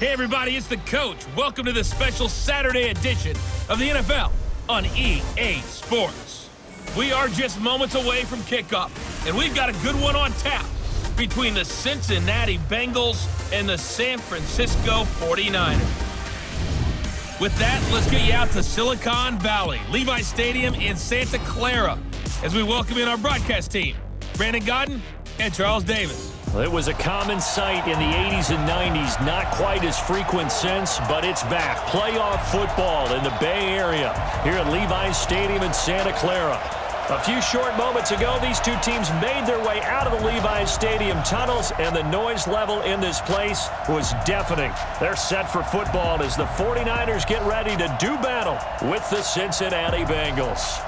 Hey everybody, it's the coach. Welcome to the special Saturday edition of the NFL on EA Sports. We are just moments away from kickoff, and we've got a good one on tap between the Cincinnati Bengals and the San Francisco 49ers. With that, let's get you out to Silicon Valley, Levi Stadium in Santa Clara, as we welcome in our broadcast team, Brandon Godden and Charles Davis. It was a common sight in the 80s and 90s, not quite as frequent since, but it's back. Playoff football in the Bay Area here at Levi's Stadium in Santa Clara. A few short moments ago, these two teams made their way out of the Levi's Stadium tunnels, and the noise level in this place was deafening. They're set for football as the 49ers get ready to do battle with the Cincinnati Bengals.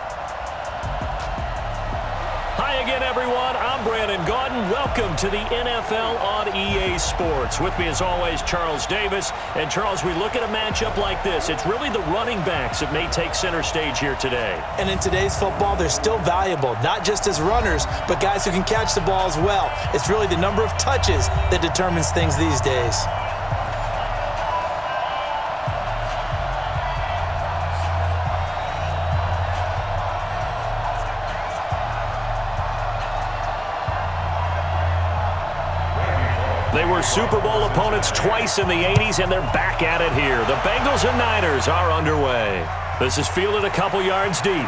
Hi again, everyone. I'm Brandon Godden. Welcome to the NFL on EA Sports. With me, as always, Charles Davis. And, Charles, we look at a matchup like this. It's really the running backs that may take center stage here today. And in today's football, they're still valuable, not just as runners, but guys who can catch the ball as well. It's really the number of touches that determines things these days. They were Super Bowl opponents twice in the 80s, and they're back at it here. The Bengals and Niners are underway. This is fielded a couple yards deep.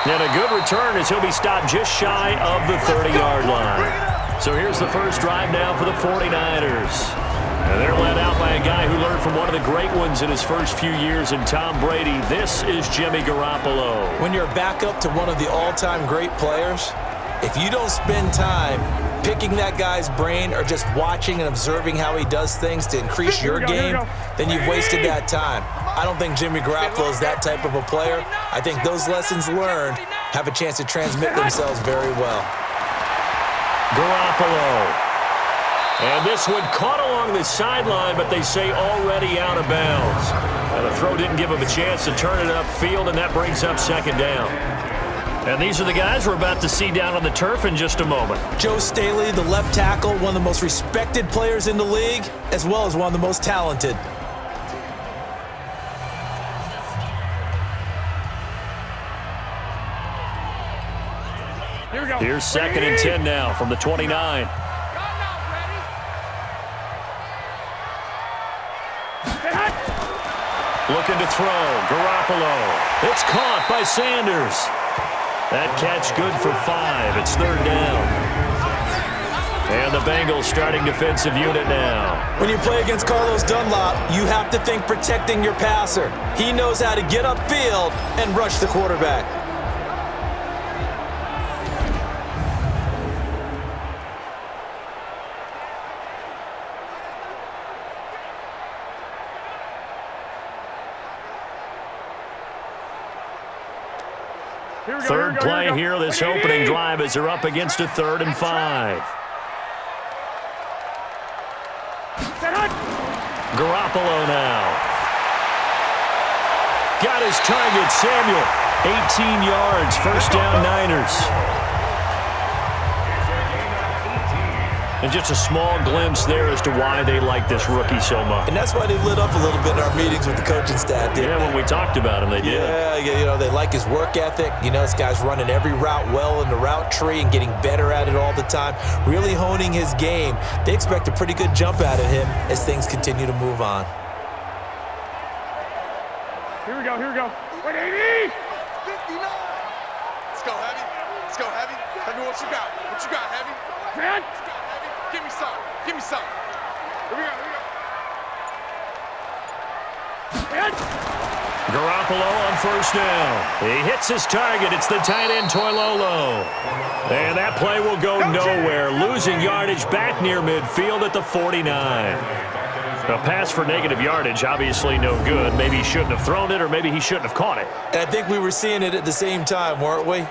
And a good return as he'll be stopped just shy of the 30-yard line. So here's the first drive now for the 49ers. And they're led out by a guy who learned from one of the great ones in his first few years in Tom Brady. This is Jimmy Garoppolo. When you're a backup to one of the all-time great players, if you don't spend time picking that guy's brain or just watching and observing how he does things to increase your game, then you've wasted that time. I don't think Jimmy Garoppolo is that type of a player. I think those lessons learned have a chance to transmit themselves very well. Garoppolo. And this one caught along the sideline, but they say already out of bounds. And the throw didn't give him a chance to turn it upfield, and that brings up second down. And these are the guys we're about to see down on the turf in just a moment. Joe Staley, the left tackle, one of the most respected players in the league, as well as one of the most talented. Here we go. Here's 2nd and 10 now from the 29. Looking to throw. Garoppolo. It's caught by Sanders. That catch good for 5. It's 3rd down. And the Bengals starting defensive unit now. When you play against Carlos Dunlap, you have to think protecting your passer. He knows how to get upfield and rush the quarterback. Third play here, this opening drive as they're up against a 3rd and 5. Garoppolo now. Got his target, Samuel. 18 yards, first down Niners. And just a small glimpse there as to why they like this rookie so much. And that's why they lit up a little bit in our meetings with the coaching staff. Yeah, when we talked about him, they did. Yeah, you know, they like his work ethic. You know, this guy's running every route well in the route tree and getting better at it all the time, really honing his game. They expect a pretty good jump out of him as things continue to move on. Here we go. 180! 59! Let's go, Heavy. Let's go, Heavy. Heavy, what you got? What you got, Heavy? Man! Give me some. Give me some. Here we go. Garoppolo on first down. He hits his target. It's the tight end, Toilolo. And that play will go nowhere. Losing yardage back near midfield at the 49. A pass for negative yardage, obviously no good. Maybe he shouldn't have thrown it, or maybe he shouldn't have caught it. And I think we were seeing it at the same time, weren't we?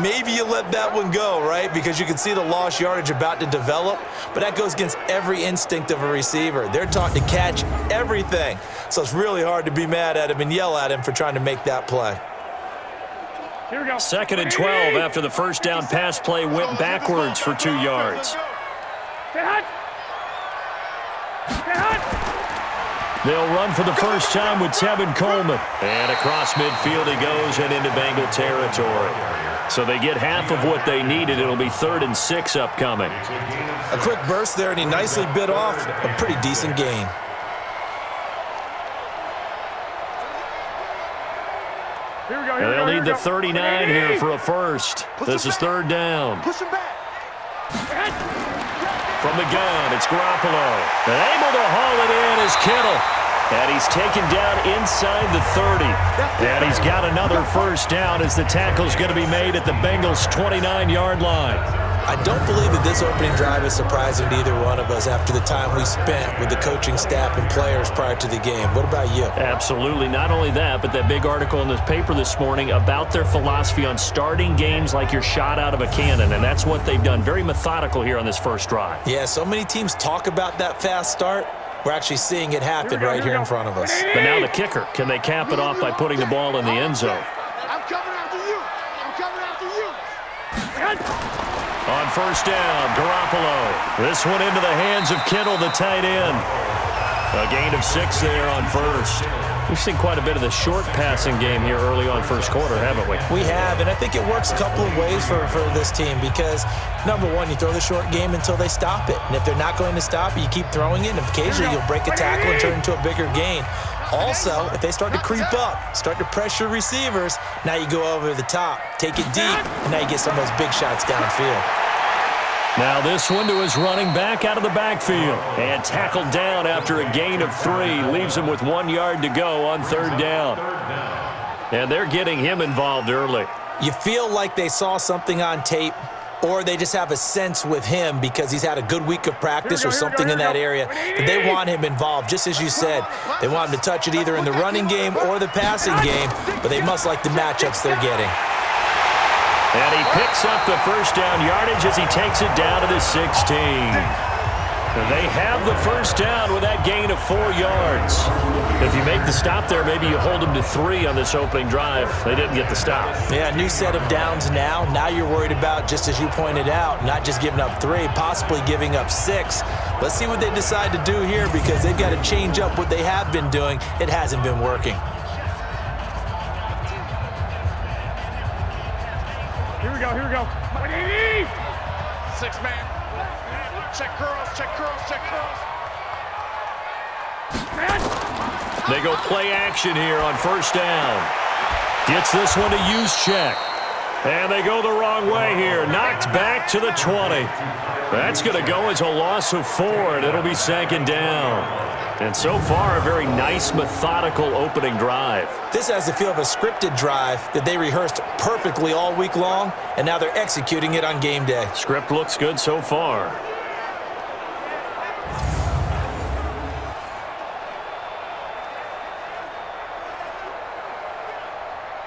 Maybe you let that one go, right? Because you can see the lost yardage about to develop, but that goes against every instinct of a receiver. They're taught to catch everything. So it's really hard to be mad at him and yell at him for trying to make that play. Here we go. 2nd and 12 after the first down pass play went backwards for 2 yards. They'll run for the first time with Tevin Coleman. And across midfield he goes and into Bengal territory. So they get half of what they needed. It'll be 3rd and 6 upcoming. A quick burst there, and he nicely bit off a pretty decent gain. And they'll need the 39 here for a first. This is 3rd down. Push him back. From the gun, it's Garoppolo. And able to haul it in is Kittle. And he's taken down inside the 30. And he's got another first down as the tackle's going to be made at the Bengals' 29-yard line. I don't believe that this opening drive is surprising to either one of us after the time we spent with the coaching staff and players prior to the game. What about you? Absolutely. Not only that, but that big article in the paper this morning about their philosophy on starting games like you're shot out of a cannon, and that's what they've done. Very methodical here on this first drive. Yeah, so many teams talk about that fast start. We're actually seeing it happen right here in front of us. But now the kicker. Can they cap it off by putting the ball in the end zone? I'm coming after you. I'm coming after you. On first down, Garoppolo. This one into the hands of Kittle, the tight end. A gain of 6 there on first. We've seen quite a bit of the short passing game here early on first quarter, haven't we? We have, and I think it works a couple of ways for this team because, number one, you throw the short game until they stop it. And if they're not going to stop it, you keep throwing it, and occasionally you'll break a tackle and turn it into a bigger gain. Also, if they start to creep up, start to pressure receivers, now you go over the top, take it deep, and now you get some of those big shots downfield. Now this one to his running back out of the backfield. And tackled down after a gain of 3. Leaves him with 1 yard to go on 3rd down. And they're getting him involved early. You feel like they saw something on tape, or they just have a sense with him because he's had a good week of practice or something in that area that they want him involved. Just as you said, they want him to touch it either in the running game or the passing game, but they must like the matchups they're getting. And he picks up the first down yardage as he takes it down to the 16. They have the first down with that gain of 4 yards. If you make the stop there, maybe you hold them to 3 on this opening drive. They didn't get the stop. Yeah, new set of downs now. Now you're worried about, just as you pointed out, not just giving up 3, possibly giving up 6. Let's see what they decide to do here because they've got to change up what they have been doing. It hasn't been working. Here we go. 6 man. Check curls, check curls, check curls. They go play action here on first down. Gets this one to use check. And they go the wrong way here. Knocked back to the 20. That's going to go as a loss of 4, and it'll be 2nd down. And so far, a very nice, methodical opening drive. This has the feel of a scripted drive that they rehearsed perfectly all week long, and now they're executing it on game day. Script looks good so far.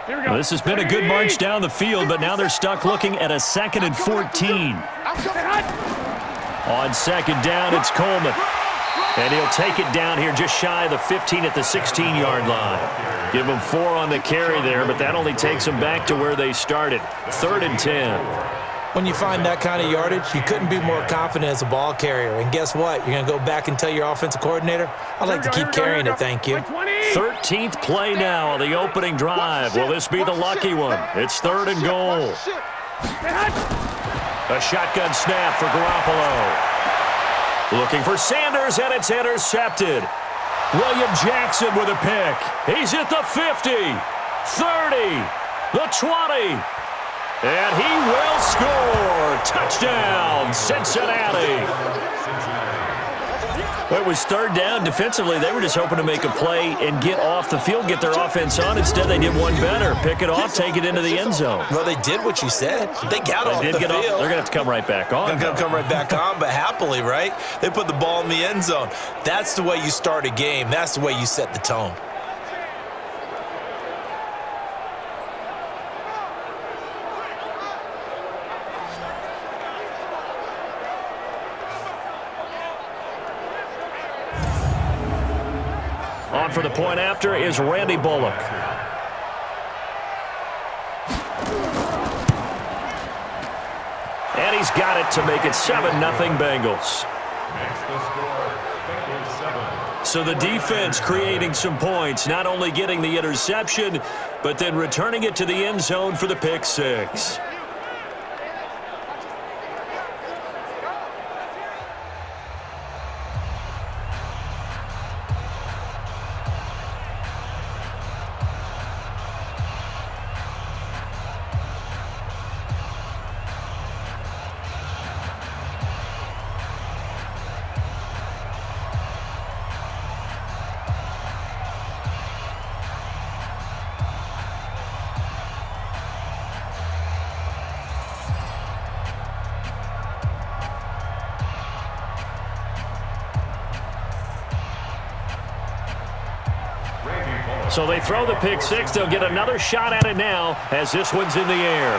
This has been a good march down the field, but now they're stuck looking at a 2nd and 14. On 2nd down, it's Coleman. And he'll take it down here just shy of the 15 at the 16-yard line. Give them 4 on the carry there, but that only takes them back to where they started. 3rd and 10. When you find that kind of yardage, you couldn't be more confident as a ball carrier. And guess what? You're going to go back and tell your offensive coordinator, I'd like to keep carrying it, thank you. 13th play now on the opening drive. Will this be the lucky one? It's 3rd and goal. A shotgun snap for Garoppolo. Looking for Sanders, and it's intercepted. William Jackson with a pick. He's at the 50, 30, the 20. And he will score. Touchdown, Cincinnati. It was 3rd down. Defensively, they were just hoping to make a play and get off the field, get their offense on. Instead, they did one better. Pick it off, take it into the end zone. Well, they did what you said. They got off the field. They're going to have to come right back on. They're going to come right back on, but happily, right? They put the ball in the end zone. That's the way you start a game. That's the way you set the tone. On for the point after is Randy Bullock. And he's got it to make it 7-0 Bengals. So the defense creating some points, not only getting the interception, but then returning it to the end zone for the pick six. So they throw the pick six. They'll get another shot at it now as this one's in the air.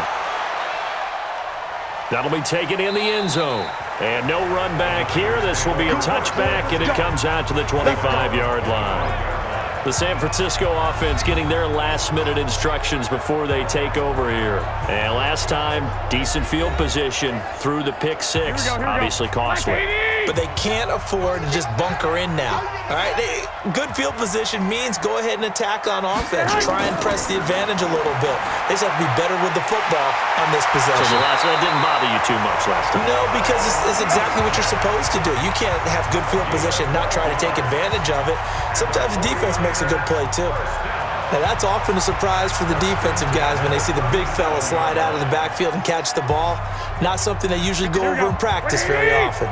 That'll be taken in the end zone. And no run back here. This will be a touchback, and it comes out to the 25-yard line. The San Francisco offense getting their last-minute instructions before they take over here. And last time, decent field position through the pick six. Obviously costly. But they can't afford to just bunker in now. All right, good field position means go ahead and attack on offense. Try and press the advantage a little bit. They just have to be better with the football on this possession. So that didn't bother you too much last time? No, because it's exactly what you're supposed to do. You can't have good field position and not try to take advantage of it. Sometimes the defense makes a good play too. Now, that's often a surprise for the defensive guys when they see the big fella slide out of the backfield and catch the ball. Not something they usually go over in practice very often.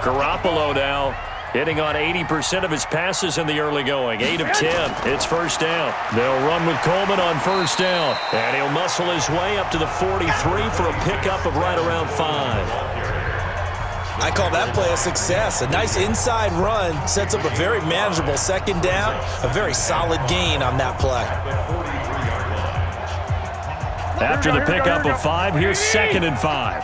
Garoppolo now hitting on 80% of his passes in the early going. 8 of 10. It's first down. They'll run with Coleman on first down. And he'll muscle his way up to the 43 for a pickup of right around 5. I call that play a success. A nice inside run sets up a very manageable second down. A very solid gain on that play. After the pickup of 5, here's 2nd and 5.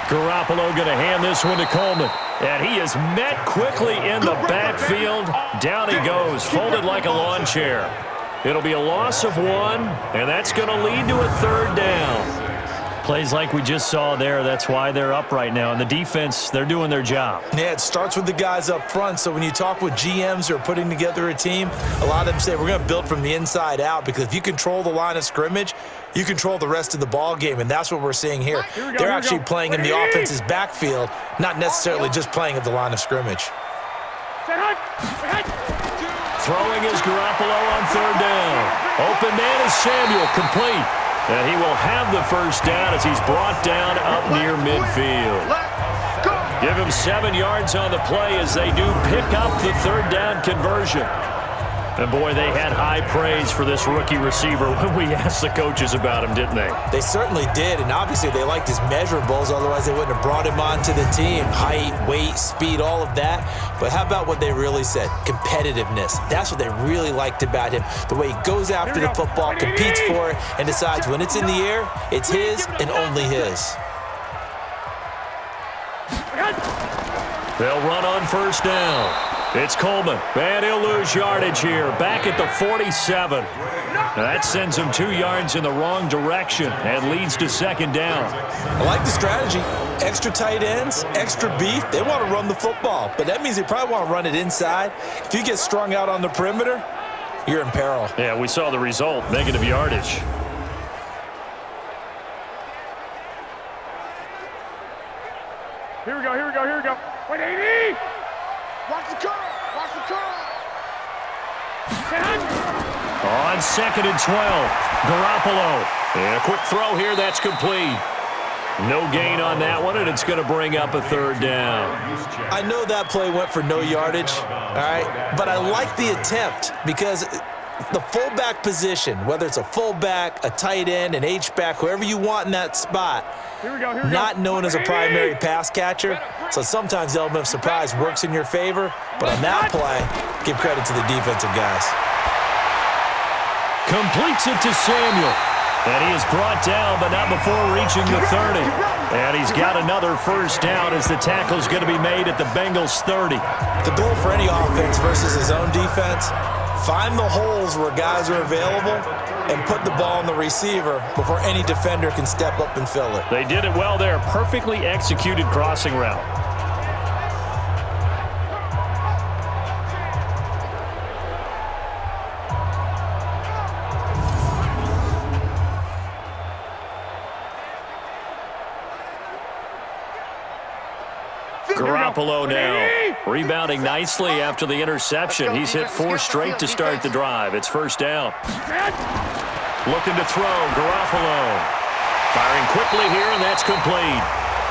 Garoppolo going to hand this one to Coleman. And he is met quickly in the backfield. Down he goes, folded like a lawn chair. It'll be a loss of 1, and that's going to lead to a 3rd down. Plays like we just saw there, that's why they're up right now. And the defense, they're doing their job. Yeah, it starts with the guys up front. So when you talk with GMs who are putting together a team, a lot of them say we're going to build from the inside out, because if you control the line of scrimmage, you control the rest of the ball game, and that's what we're seeing here. They're actually playing in the offense's backfield, not necessarily just playing at the line of scrimmage. Throwing is Garoppolo on 3rd down. Open man is Samuel, complete. And he will have the first down as he's brought down up near midfield. Give him 7 yards on the play as they do pick up the 3rd down conversion. And boy, they had high praise for this rookie receiver when we asked the coaches about him, didn't they? They certainly did, and obviously they liked his measurables, otherwise they wouldn't have brought him onto the team. Height, weight, speed, all of that. But how about what they really said? Competitiveness. That's what they really liked about him. The way he goes after the football, competes for it, and decides when it's in the air, it's his and only his. They'll run on first down. It's Coleman, and he'll lose yardage here, back at the 47. Now that sends him 2 yards in the wrong direction and leads to 2nd down. I like the strategy. Extra tight ends, extra beef. They want to run the football, but that means they probably want to run it inside. If you get strung out on the perimeter, you're in peril. Yeah, we saw the result, negative yardage. Here we go, here we go, here we go. 180! Watch the curl! Watch the curl! On 2nd and 12, Garoppolo. And a quick throw here, that's complete. No gain on that one, and it's going to bring up a 3rd down. I know that play went for no yardage, all right? But I like the attempt, because the fullback position, whether it's a fullback, a tight end, an H-back, whoever you want in that spot, not known as a primary pass catcher. So sometimes the element of surprise works in your favor. But on that play, give credit to the defensive guys. Completes it to Samuel. And he is brought down, but not before reaching the 30. And he's got another first down as the tackle's going to be made at the Bengals 30. The goal for any offense versus his own defense, Find the holes where guys are available and put the ball on the receiver before any defender can step up and fill it. They did it well there. Perfectly executed crossing route. Garoppolo now, rebounding nicely after the interception. He's hit 4 straight to start the drive. It's first down. Looking to throw, Garoppolo. Firing quickly here, and that's complete.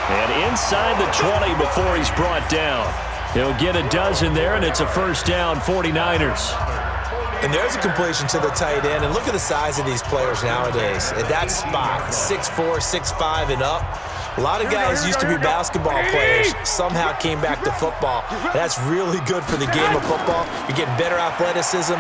And inside the 20 before he's brought down. He'll get a dozen there, and it's a first down, 49ers. And there's a completion to the tight end. And look at the size of these players nowadays. At that spot, 6'4", 6'5", and up. A lot of guys used to be basketball players, somehow came back to football. That's really good for the game of football. You're getting better athleticism,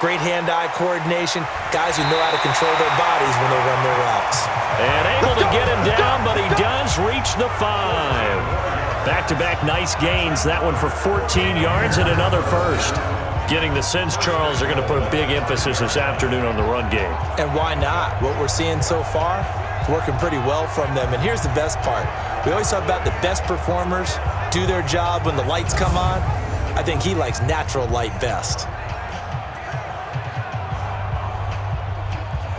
great hand-eye coordination, guys who know how to control their bodies when they run their routes. And able to get him down, but he does reach the 5. Back-to-back nice gains. That one for 14 yards and another first. Getting the sense Charles are going to put a big emphasis this afternoon on the run game. And why not? What we're seeing so far, it's working pretty well from them. And here's the best part. We always talk about the best performers do their job when the lights come on. I think he likes natural light best.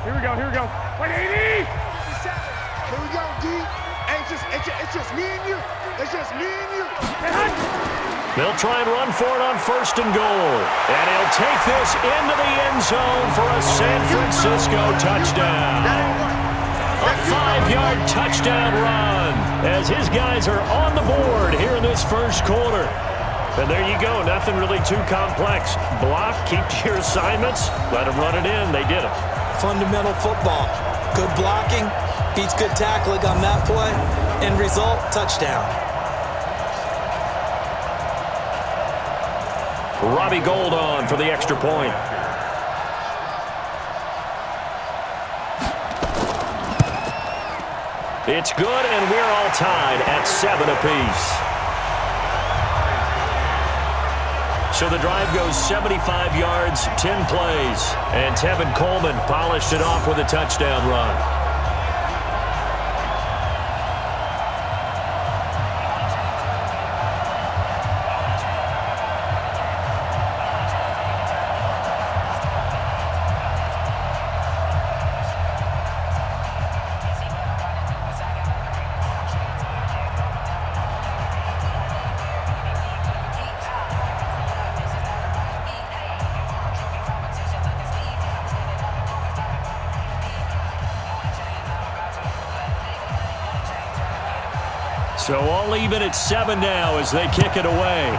Here we go, here we go. 180! Here we go, D. It's just me and you. It's just me and you. They'll try and run for it on first and goal. And he'll take this into the end zone for a San Francisco touchdown. A 5-yard touchdown run as his guys are on the board here in this first quarter. And there you go. Nothing really too complex. Block, keep to your assignments, let them run it in. They did it. Fundamental football. Good blocking, beats good tackling on that play. End result, touchdown. Robbie Gould on for the extra point. It's good, and we're all tied at 7 apiece. So the drive goes 75 yards, 10 plays. And Tevin Coleman polished it off with a touchdown run. So all even at 7 now as they kick it away.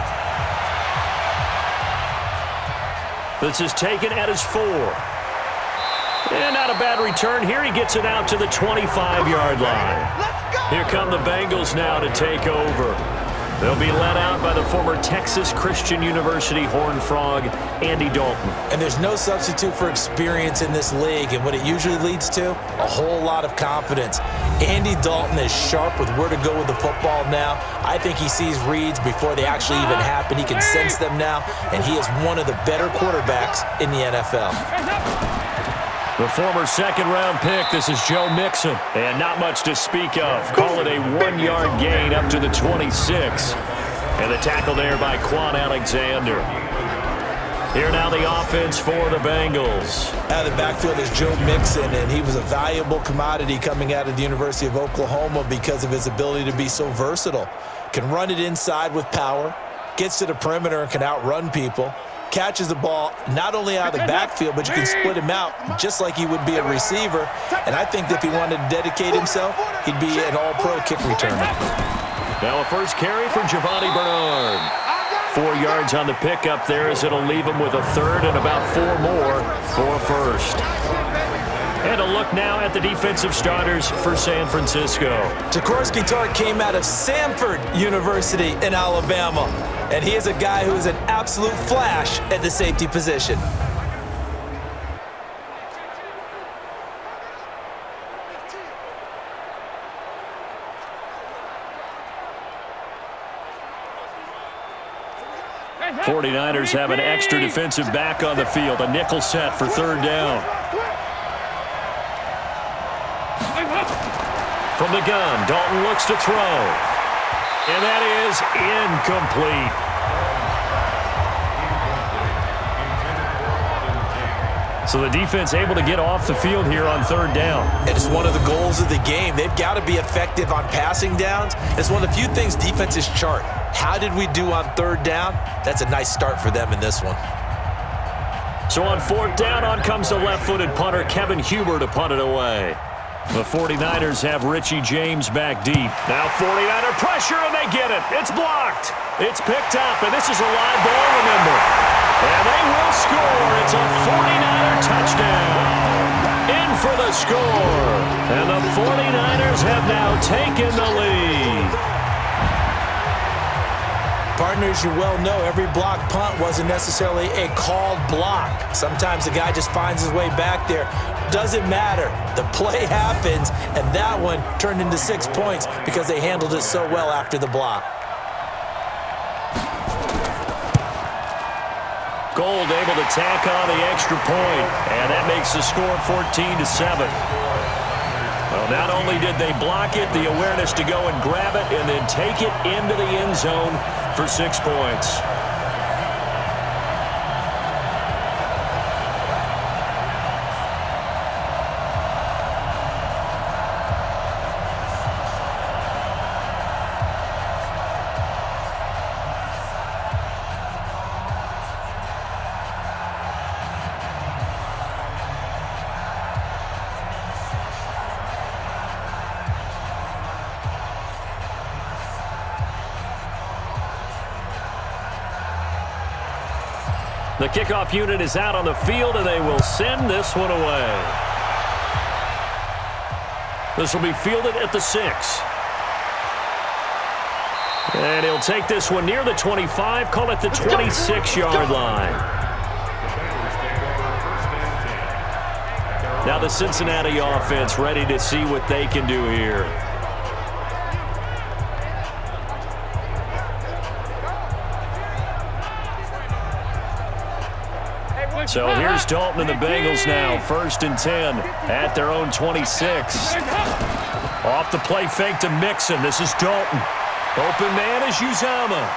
This is taken at his 4. And not a bad return. Here he gets it out to the 25-yard line. Here come the Bengals now to take over. They'll be led out by the former Texas Christian University Horned Frog, Andy Dalton. And there's no substitute for experience in this league, and what it usually leads to, a whole lot of confidence. Andy Dalton is sharp with where to go with the football now. I think he sees reads before they actually even happen. He can sense them now, and he is one of the better quarterbacks in the NFL. The former second-round pick, this is Joe Mixon. And not much to speak of. Call it a 1-yard gain up to the 26. And the tackle there by Quan Alexander. Here now the offense for the Bengals. Out of the backfield is Joe Mixon, and he was a valuable commodity coming out of the University of Oklahoma because of his ability to be so versatile. Can run it inside with power, gets to the perimeter and can outrun people. Catches the ball not only out of the backfield, but you can split him out just like he would be a receiver. And I think that if he wanted to dedicate himself, he'd be an all-pro kick returner. Now a first carry for Giovanni Bernard. 4 yards on the pickup there as it'll leave him with a third and about 4 more for a first. And a look now at the defensive starters for San Francisco. Jaworski Tartt came out of Samford University in Alabama, and he is a guy who is an absolute flash at the safety position. 49ers have an extra defensive back on the field. A nickel set for third down. From the gun, Dalton looks to throw. And that is incomplete. So the defense able to get off the field here on third down. And it's one of the goals of the game. They've got to be effective on passing downs. It's one of the few things defenses chart. How did we do on third down? That's a nice start for them in this one. So on fourth down, on comes the left-footed punter, Kevin Huber, to punt it away. The 49ers have Richie James back deep. Now 49er pressure, and they get it. It's blocked. It's picked up, and this is a live ball, remember. And they will score. It's a 49er touchdown. In for the score. And the 49ers have now taken the lead. Partners, you well know every block punt wasn't necessarily a called block. Sometimes the guy just finds his way back there. Doesn't matter. The play happens, and that one turned into 6 points because they handled it so well after the block. Gold able to tack on the extra point, and that makes the score 14-7. Well, not only did they block it, the awareness to go and grab it and then take it into the end zone for 6 points. The kickoff unit is out on the field, and they will send this one away. This will be fielded at the 6. And he'll take this one near the 25, call it the 26-yard line. Now the Cincinnati offense ready to see what they can do here. So here's Dalton and the Bengals now, 1st and 10 at their own 26. Off the play fake to Mixon. This is Dalton. Open man is Uzama.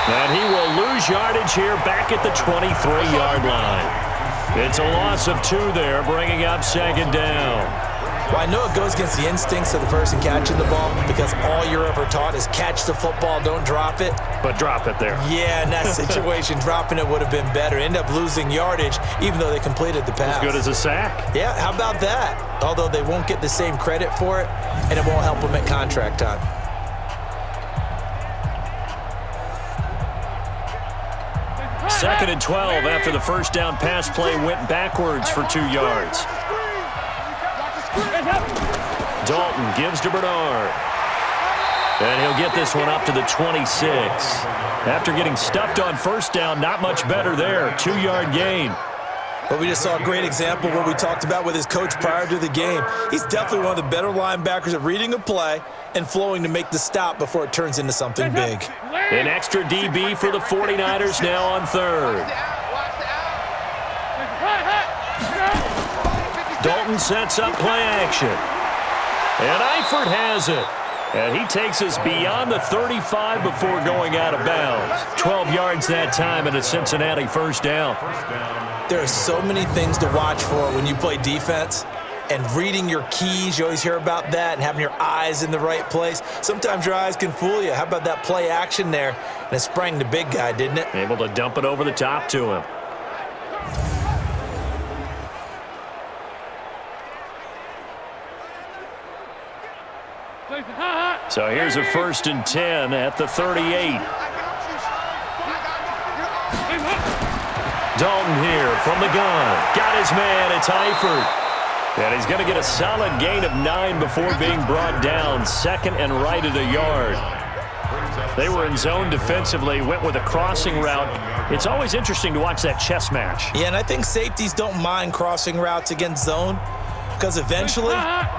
And he will lose yardage here back at the 23-yard line. It's a loss of 2 there, bringing up 2nd down. Well, I know it goes against the instincts of the person catching the ball because all you're ever taught is catch the football, don't drop it. But drop it there. Yeah, in that situation, dropping it would have been better. End up losing yardage, even though they completed the pass. As good as a sack. Yeah, how about that? Although they won't get the same credit for it, and it won't help them at contract time. Second and 12 after the first down pass play went backwards for 2 yards. Dalton gives to Bernard. And he'll get this one up to the 26. After getting stuffed on first down, not much better there. 2-yard gain. But we just saw a great example of what we talked about with his coach prior to the game. He's definitely one of the better linebackers at reading a play and flowing to make the stop before it turns into something big. An extra DB for the 49ers now on 3rd. Dalton sets up play action. And Eifert has it. And he takes us beyond the 35 before going out of bounds. 12 yards that time and a Cincinnati first down. There are so many things to watch for when you play defense. And reading your keys, you always hear about that, and having your eyes in the right place. Sometimes your eyes can fool you. How about that play action there? And it sprang the big guy, didn't it? Able to dump it over the top to him. So here's a 1st and 10 at the 38. Dalton here from the gun. Got his man. It's Eifert. And he's going to get a solid gain of 9 before being brought down. 2nd and right at a yard. They were in zone defensively, went with a crossing route. It's always interesting to watch that chess match. Yeah, and I think safeties don't mind crossing routes against zone because eventually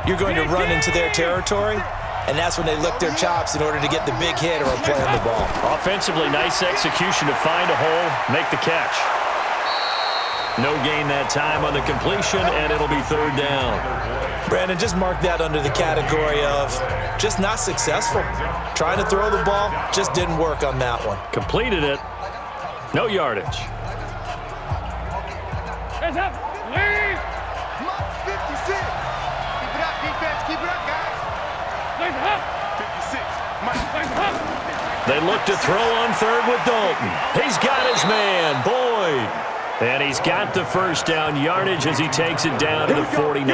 you're going to run into their territory. and that's when they lick their chops in order to get the big hit or a play on the ball. Offensively, nice execution to find a hole, make the catch. No gain that time on the completion, and it'll be third down. Brandon, just mark that under the category of just not successful. Trying to throw the ball, just didn't work on that one. Completed it. No yardage. Hands up. Lead. 56. Keep it up, defense. Keep it up, guys. Lead up. 56. Lead up. They look to throw on third with Dalton. He's got his man, Boyd. And he's got the first down yardage as he takes it down to the 49.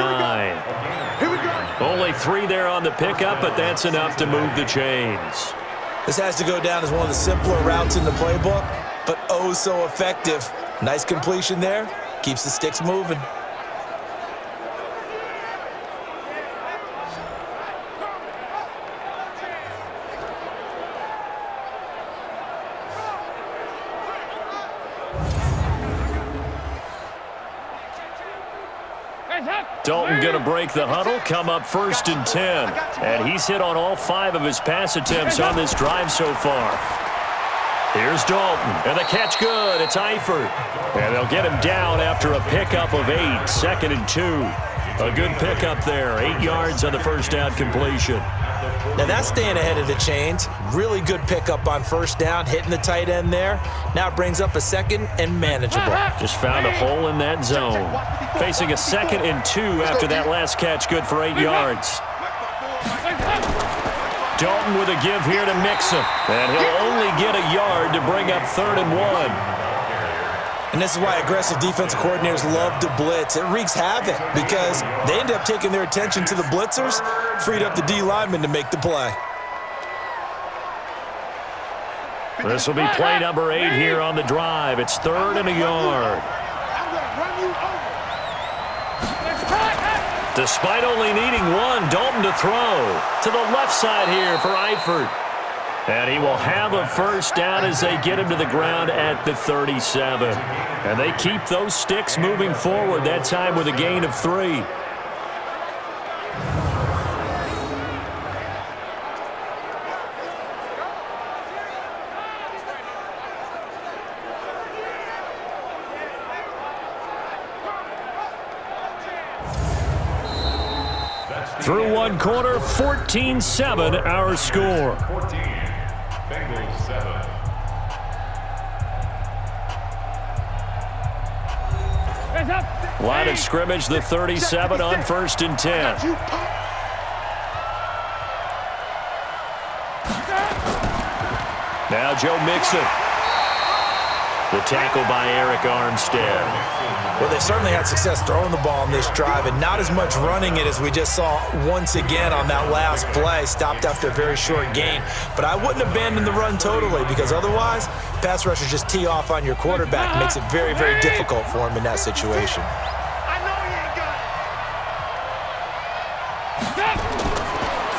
Here we go. Only 3 there on the pickup, but that's enough to move the chains. This has to go down as one of the simpler routes in the playbook, but oh so effective. Nice completion there. Keeps the sticks moving. Dalton going to break the huddle, come up 1st and 10. And he's hit on all 5 of his pass attempts on this drive so far. Here's Dalton, and the catch good. It's Eifert. And they'll get him down after a pickup of 8, 2nd and 2. A good pickup there, 8 yards on the first down completion. Now that's staying ahead of the chains. Really good pickup on first down, hitting the tight end there. Now it brings up a 2nd and manageable. Just found a hole in that zone. Facing a 2nd and 2 after that last catch, good for 8 yards. Dalton with a give here to Mixon. And he'll only get a yard to bring up 3rd and 1. And this is why aggressive defensive coordinators love to blitz. It wreaks havoc because they end up taking their attention to the blitzers, freed up the D lineman to make the play. This will be play number 8 here on the drive. It's 3rd and a yard. I'm going to run you over. Despite only needing 1, Dalton to throw. To the left side here for Eifert. And he will have a first down as they get him to the ground at the 37. And they keep those sticks moving forward, that time with a gain of 3. Through one quarter, 14-7 our score. 14, Bengals 7. Line of scrimmage, the 37 on 1st and 10. Now Joe Mixon. The tackle by Eric Armstead. Well, they certainly had success throwing the ball on this drive and not as much running it as we just saw once again on that last play. Stopped after a very short gain. But I wouldn't abandon the run totally because otherwise, pass rushers just tee off on your quarterback. Makes it very, very difficult for him in that situation. I know he ain't got it.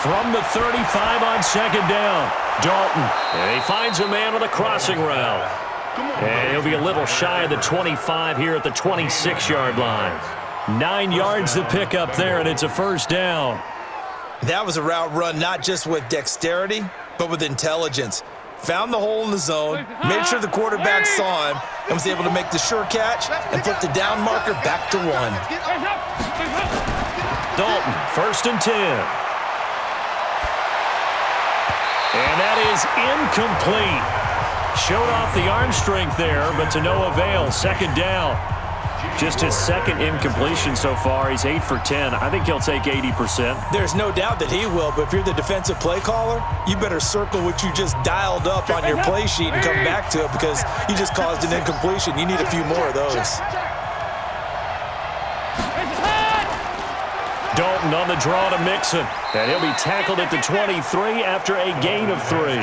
From the 35 on 2nd down, Dalton. And he finds a man on the crossing route. And he'll be a little shy of the 25 here at the 26-yard line. 9 yards to pick up there, and it's a first down. That was a route run not just with dexterity, but with intelligence. Found the hole in the zone, made sure the quarterback saw him, and was able to make the sure catch and flip the down marker back to 1. Dalton, 1st and 10. And that is incomplete. Showed off the arm strength there, but to no avail. 2nd down. Just his 2nd incompletion so far. He's 8 for 10. I think he'll take 80%. There's no doubt that he will, but if you're the defensive play caller, you better circle what you just dialed up on your play sheet and come back to it because you just caused an incompletion. You need a few more of those. Dalton on the draw to Mixon. And he'll be tackled at the 23 after a gain of 3.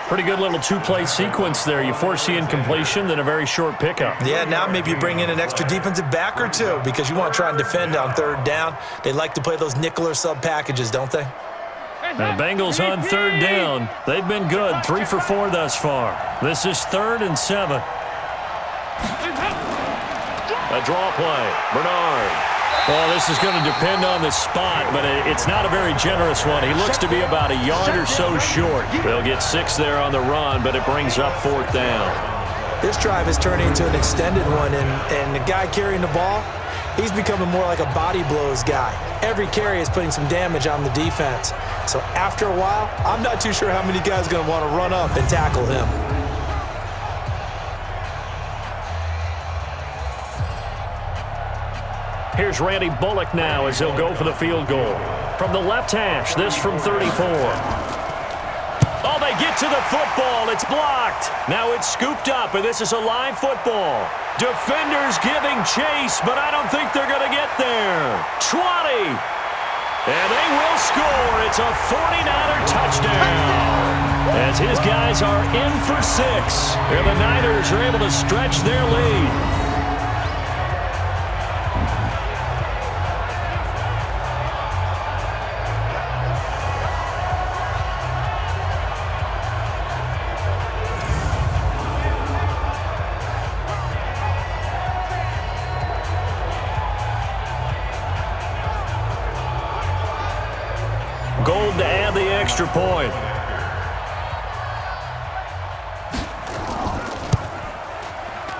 Pretty good little 2-play sequence there. You force the incompletion, then a very short pickup. Yeah, now maybe you bring in an extra defensive back or 2 because you want to try and defend on 3rd down. They like to play those nickel or sub packages, don't they? Now the Bengals on 3rd down. They've been good, 3 for 4 thus far. This is 3rd and 7. A draw play. Bernard. Well, this is going to depend on the spot, but it's not a very generous one. He looks to be about a yard or so short. They'll get 6 there on the run, but it brings up 4th down. This drive is turning into an extended one, and the guy carrying the ball, he's becoming more like a body blows guy. Every carry is putting some damage on the defense. So after a while, I'm not too sure how many guys are going to want to run up and tackle him. Here's Randy Bullock now as he'll go for the field goal. From the left hash, this from 34. Oh, they get to the football. It's blocked. Now it's scooped up, and this is a live football. Defenders giving chase, but I don't think they're going to get there. 20. And they will score. It's a 49er touchdown. As his guys are in for 6. And the Niners are able to stretch their lead. Gold to add the extra point.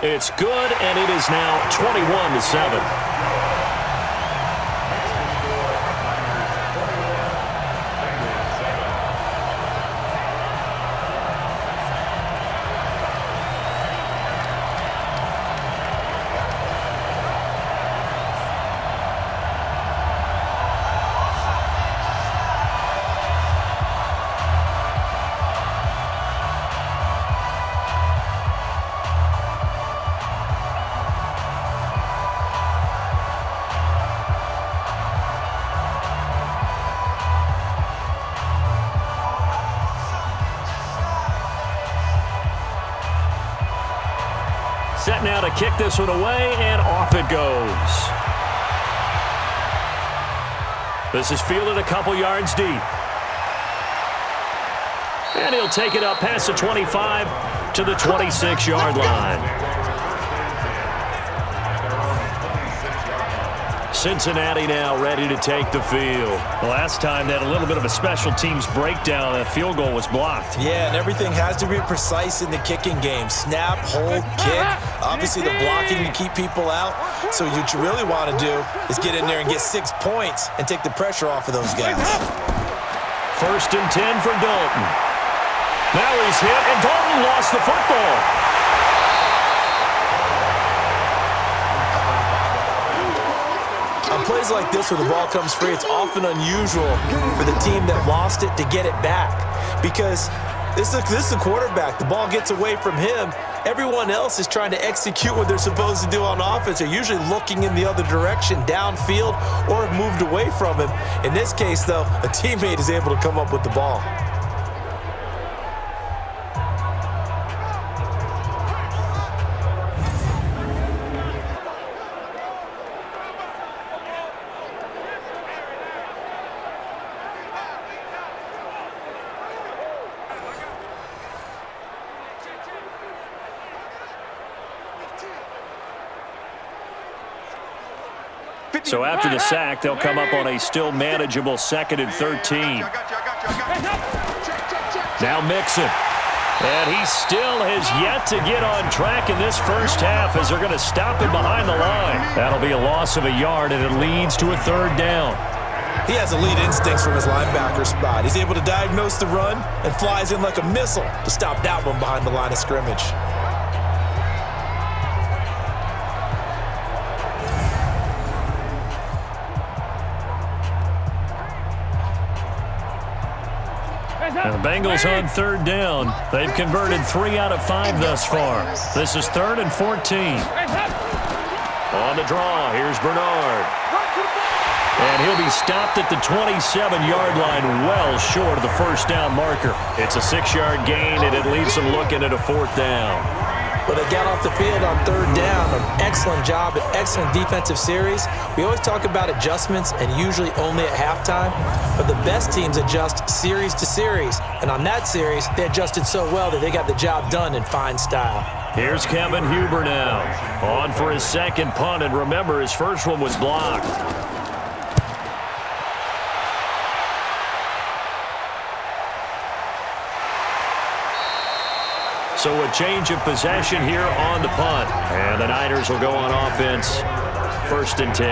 It's good, and it is now 21-7. Set now to kick this one away, and off it goes. This is fielded a couple yards deep. And he'll take it up past the 25 to the 26-yard line. Cincinnati now ready to take the field. Last time they had a little bit of a special teams breakdown. That field goal was blocked. Yeah, and everything has to be precise in the kicking game. Snap, hold, kick. Obviously the blocking to keep people out. So what you really want to do is get in there and get 6 points and take the pressure off of those guys. 1st and 10 for Dalton. Now he's hit, and Dalton lost the football. On plays like this where the ball comes free, it's often unusual for the team that lost it to get it back, because this is the quarterback. The ball gets away from him. Everyone else is trying to execute what they're supposed to do on offense. They're usually looking in the other direction, downfield, or have moved away from him. In this case, though, a teammate is able to come up with the ball. So after the sack, they'll come up on a still manageable 2nd and 13. Now Mixon. And he still has yet to get on track in this first half as they're going to stop him behind the line. That'll be a loss of a yard, and it leads to a 3rd down. He has elite instincts from his linebacker spot. He's able to diagnose the run and flies in like a missile to stop that one behind the line of scrimmage. And the Bengals on 3rd down. They've converted 3 out of 5 thus far. This is 3rd and 14. On the draw, here's Bernard. And he'll be stopped at the 27-yard line, well short of the 1st down marker. It's a 6-yard gain, and it leaves them looking at a 4th down. Well, they got off the field on third down. An excellent job, an excellent defensive series. We always talk about adjustments and usually only at halftime, but the best teams adjust series to series. And on that series, they adjusted so well that they got the job done in fine style. Here's Kevin Huber now. On for his second punt, and remember, his first one was blocked. So a change of possession here on the punt. And the Niners will go on offense, 1st and 10.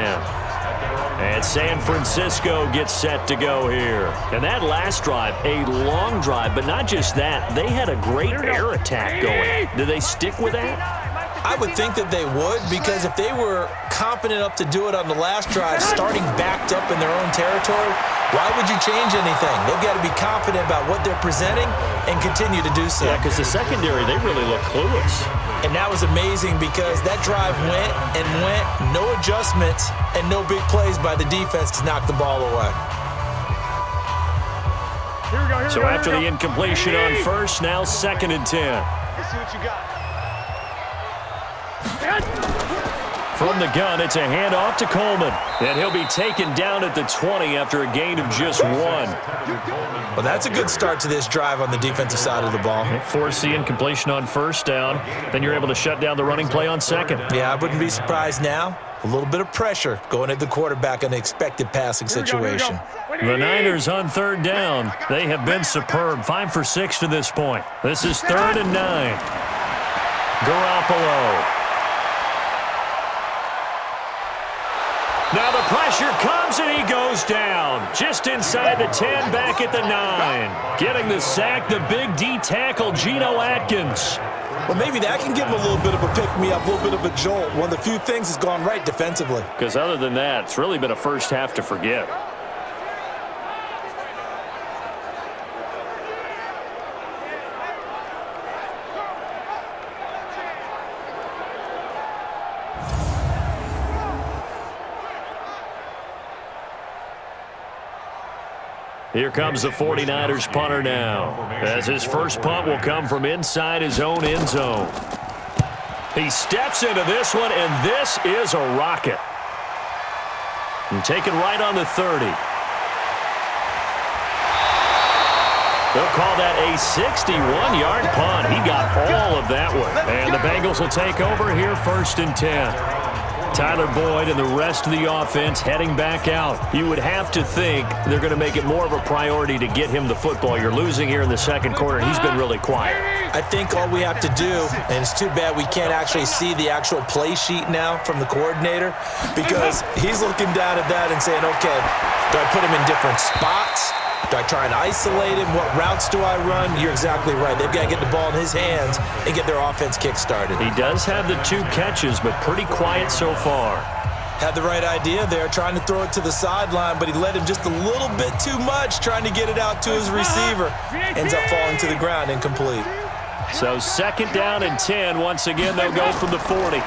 And San Francisco gets set to go here. And that last drive, a long drive, but not just that. They had a great air attack going. Do they stick with that? I would think that they would, because if they were confident enough to do it on the last drive, starting backed up in their own territory, why would you change anything? They've got to be confident about what they're presenting and continue to do so. Yeah, because the secondary, they really look clueless. And that was amazing because that drive went and went, no adjustments and no big plays by the defense to knock the ball away. So after the incompletion on first, now 2nd and 10. Let's see what you got. From the gun, it's a handoff to Coleman. And he'll be taken down at the 20 after a gain of just 1. Well, that's a good start to this drive on the defensive side of the ball. Force the incompletion on first down. Then you're able to shut down the running play on second. Yeah, I wouldn't be surprised now. A little bit of pressure going at the quarterback in an expected passing situation. The Niners on 3rd down. They have been superb. 5 for 6 to this point. This is 3rd and 9. Garoppolo. Now the pressure comes and he goes down. Just inside the 10, back at the 9. Getting the sack, the big D tackle, Geno Atkins. Well, maybe that can give him a little bit of a pick-me-up, a little bit of a jolt. One of the few things has gone right defensively. Because other than that, it's really been a first half to forget. Here comes the 49ers punter now, as his first punt will come from inside his own end zone. He steps into this one, and this is a rocket. And taken right on the 30. They'll call that a 61-yard punt. He got all of that one. And the Bengals will take over here, 1st and 10. Tyler Boyd and the rest of the offense heading back out. You would have to think they're going to make it more of a priority to get him the football. You're losing here in the second quarter. He's been really quiet. I think all we have to do, and it's too bad we can't actually see the actual play sheet now from the coordinator, because he's looking down at that and saying, okay, do I put him in different spots? Do I try and isolate him? What routes do I run? You're exactly right. They've got to get the ball in his hands and get their offense kick-started. He does have the 2 catches, but pretty quiet so far. Had the right idea there, trying to throw it to the sideline, but he let him just a little bit too much, trying to get it out to his receiver. Ends up falling to the ground, incomplete. So 2nd down and 10. Once again, they'll go from the 40.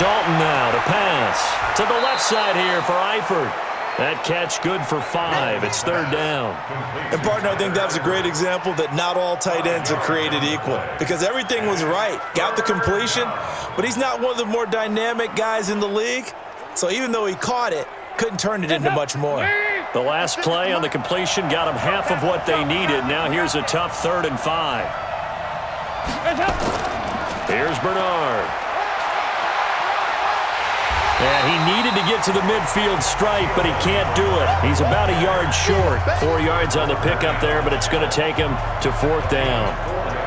Dalton now to pass. To the left side here for Eifert. That catch good for 5. It's 3rd down. And, partner, I think that was a great example that not all tight ends are created equal, because everything was right. Got the completion, but he's not one of the more dynamic guys in the league. So even though he caught it, couldn't turn it into much more. The last play on the completion got him half of what they needed. Now here's a tough 3rd and 5. Here's Bernard. And he needed to get to the midfield stripe, but he can't do it. He's about a yard short. 4 yards on the pickup there, but it's going to take him to 4th down.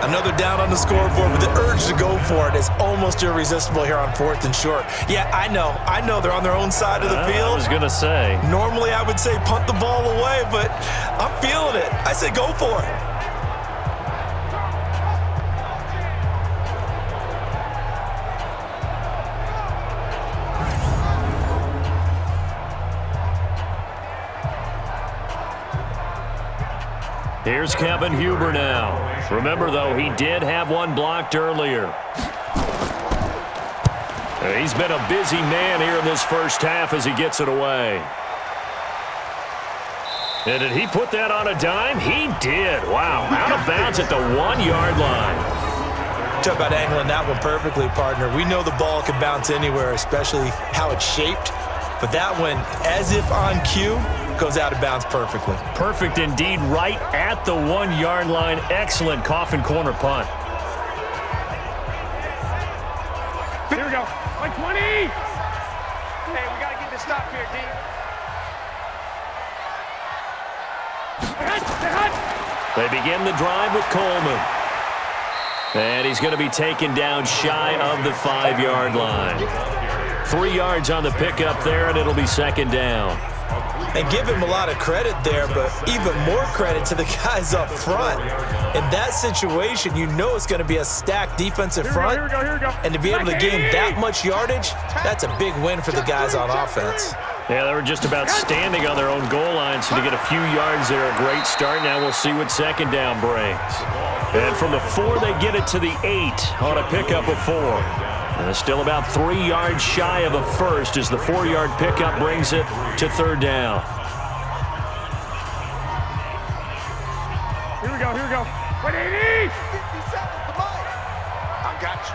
Another down on the scoreboard, but the urge to go for it is almost irresistible here on 4th and short. Yeah, I know they're on their own side of the field. I was going to say. Normally I would say punt the ball away, but I'm feeling it. I say go for it. Here's Kevin Huber now. Remember, though, he did have one blocked earlier. He's been a busy man here in this first half as he gets it away. And did he put that on a dime? He did. Wow, out of bounds at the 1-yard line. Talk about angling that one perfectly, partner. We know the ball can bounce anywhere, especially how it's shaped. But that one, as if on cue, goes out of bounds perfectly. Perfect indeed, right at the 1-yard line. Excellent coffin corner punt. Here we go. Like 20. Hey, we got to get this stop here, D. They begin the drive with Coleman. And he's going to be taken down shy of the 5-yard line. 3 yards on the pickup there, and it'll be second down. And give him a lot of credit there, but even more credit to the guys up front. In that situation, you know it's going to be a stacked defensive front. Here we go. And to be able to gain that much yardage, that's a big win for the guys on offense. Yeah, they were just about standing on their own goal line, so to get a few yards there, a great start. Now we'll see what second down brings. And from the 4, they get it to the 8 on a pickup of 4. And it's still about 3 yards shy of a first as the 4-yard pickup brings it to third down. Here we go. 180. I got you.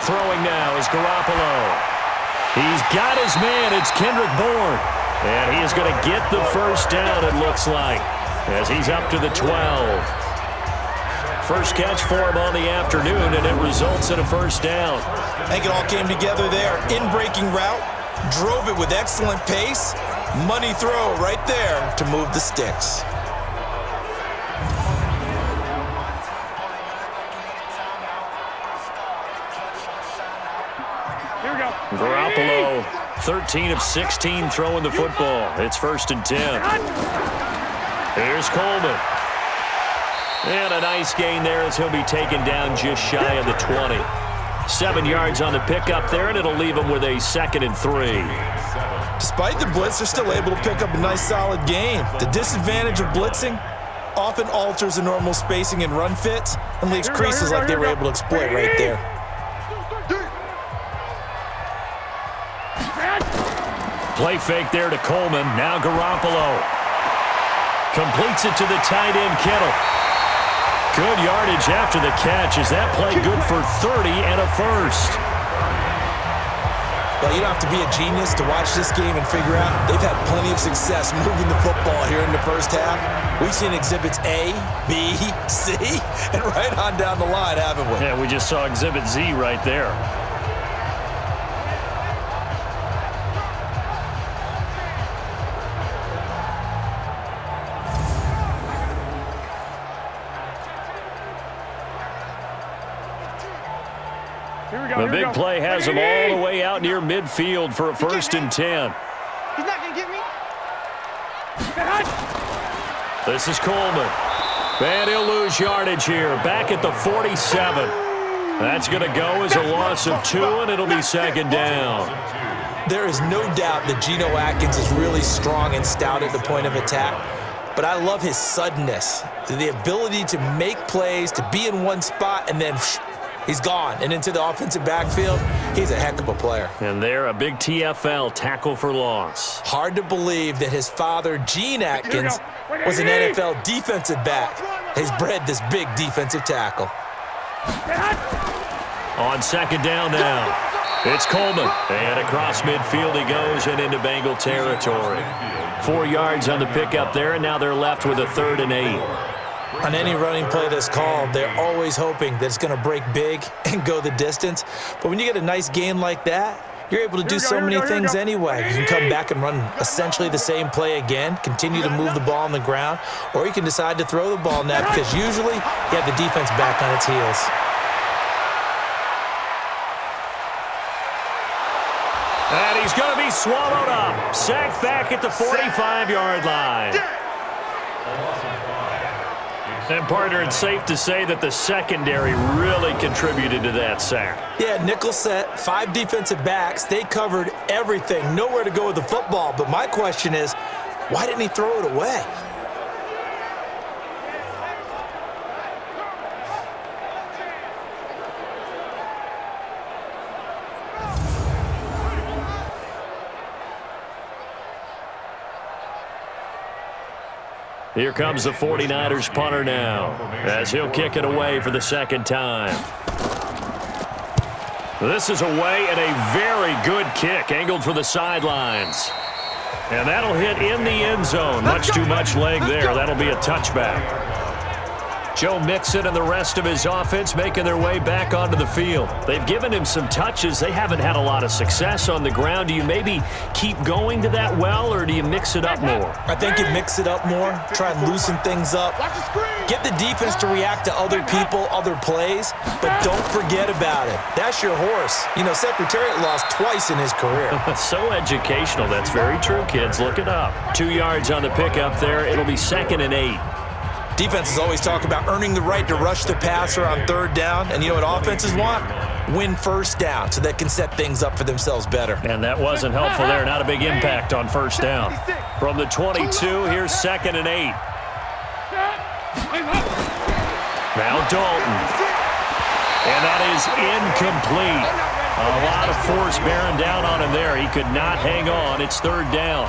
Throwing now is Garoppolo. He's got his man. It's Kendrick Bourne. And he is going to get the first down, it looks like, as he's up to the 12. First catch for him on the afternoon, and it results in a first down. I think it all came together there. In-breaking route, drove it with excellent pace. Money throw right there to move the sticks. Here we go. Garoppolo, 13 of 16 throwing the football. It's 1st and 10. Here's Coleman. And a nice gain there as he'll be taken down just shy of the 20. 7 yards on the pickup there, and it'll leave him with a 2nd and 3. Despite the blitz, they're still able to pick up a nice solid gain. The disadvantage of blitzing often alters the normal spacing and run fits and leaves creases like they were able to exploit right there. Play fake there to Coleman. Now Garoppolo completes it to the tight end, Kittle. Good yardage after the catch. Is that play good for 30 and a first? Well, you don't have to be a genius to watch this game and figure out they've had plenty of success moving the football here in the first half. We've seen exhibits A, B, C, and right on down the line, haven't we? Yeah, we just saw exhibit Z right there. The big play has him all the way out near midfield for a 1st and 10. He's not going to get me. This is Coleman. And he'll lose yardage here. Back at the 47. That's going to go as a loss of 2, and it'll be 2nd down. There is no doubt that Geno Atkins is really strong and stout at the point of attack. But I love his suddenness, the ability to make plays, to be in one spot, and then he's gone and into the offensive backfield. He's a heck of a player. And there, a big TFL, tackle for loss. Hard to believe that his father, Gene Atkins, was an NFL defensive back. He's bred this big defensive tackle. On 2nd down now, it's Coleman. And across midfield he goes and into Bengal territory. 4 yards on the pickup there, and now they're left with a 3rd and 8. On any running play that's called, they're always hoping that it's going to break big and go the distance. But when you get a nice gain like that, you're able to do so many things anyway. You can come back and run essentially the same play again, continue to move the ball on the ground, or you can decide to throw the ball now because usually you have the defense back on its heels. And he's going to be swallowed up. Sacked back at the 45-yard line. And, partner, it's safe to say that the secondary really contributed to that sack. Yeah, nickel set, 5 defensive backs. They covered everything, nowhere to go with the football. But my question is, why didn't he throw it away? Here comes the 49ers punter now, as he'll kick it away for the second time. This is away, and a very good kick, angled for the sidelines. And that'll hit in the end zone. Much too much leg there. That'll be a touchback. Joe Mixon and the rest of his offense making their way back onto the field. They've given him some touches. They haven't had a lot of success on the ground. Do you maybe keep going to that well, or do you mix it up more? I think you mix it up more, try and loosen things up. Get the defense to react to other people, other plays, but don't forget about it. That's your horse. You know, Secretariat lost twice in his career. So educational. That's very true, kids. Look it up. 2 yards on the pickup there. It'll be 2nd and 8. Defenses always talk about earning the right to rush the passer on 3rd down, and you know what offenses want? Win 1st down so they can set things up for themselves better. And that wasn't helpful there. Not a big impact on 1st down. From the 22, here's 2nd and 8. Now Dalton. And that is incomplete. A lot of force bearing down on him there. He could not hang on. It's 3rd down.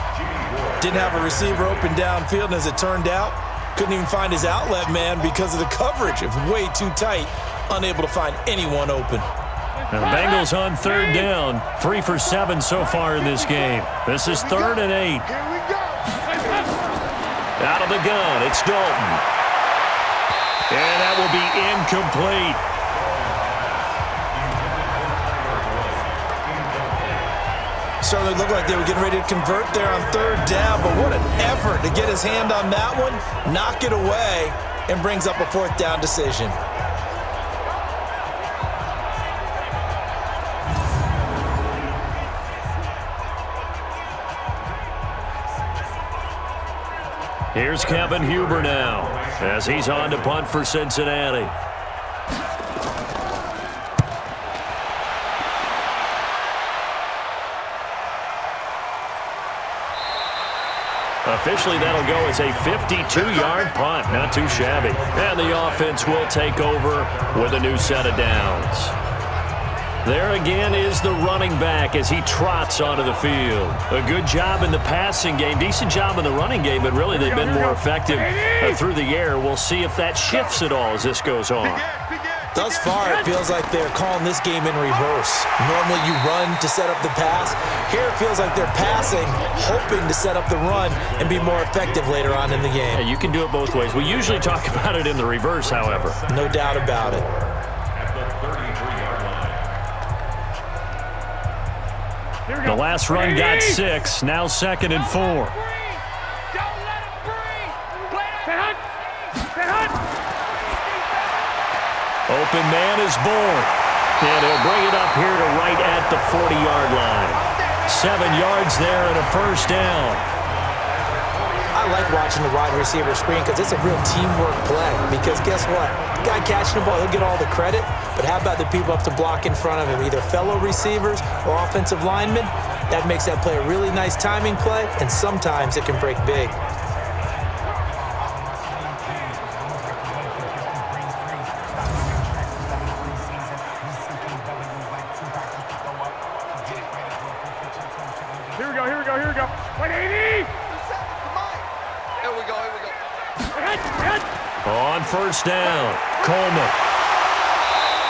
Didn't have a receiver open downfield, and as it turned out, couldn't even find his outlet man because of the coverage. It was way too tight, unable to find anyone open. And the Bengals on 3rd down, 3 for 7 so far in this game. This is 3rd and 8. Out of the gun, it's Dalton. And that will be incomplete. Certainly looked like they were getting ready to convert there on 3rd down, but what an effort to get his hand on that one, knock it away, and brings up a 4th down decision. Here's Kevin Huber now, as he's on to punt for Cincinnati. Officially, that'll go as a 52-yard punt. Not too shabby. And the offense will take over with a new set of downs. There again is the running back as he trots onto the field. A good job in the passing game. Decent job in the running game, but really they've been more effective through the air. We'll see if that shifts at all as this goes on. Thus far, it feels like they're calling this game in reverse. Normally, you run to set up the pass. Here, it feels like they're passing, hoping to set up the run and be more effective later on in the game. Yeah, you can do it both ways. We usually talk about it in the reverse, however. No doubt about it. The last run got 6. Now 2nd and 4. Open man is born. And he'll bring it up here to right at the 40-yard line. 7 yards there and a 1st down. I like watching the wide receiver screen because it's a real teamwork play. Because guess what? The guy catching the ball, he'll get all the credit. But how about the people up to block in front of him, either fellow receivers or offensive linemen? That makes that play a really nice timing play, and sometimes it can break big. Here we go, here we go, here we go. 180! Here we go, here we go. On 1st down, Coleman.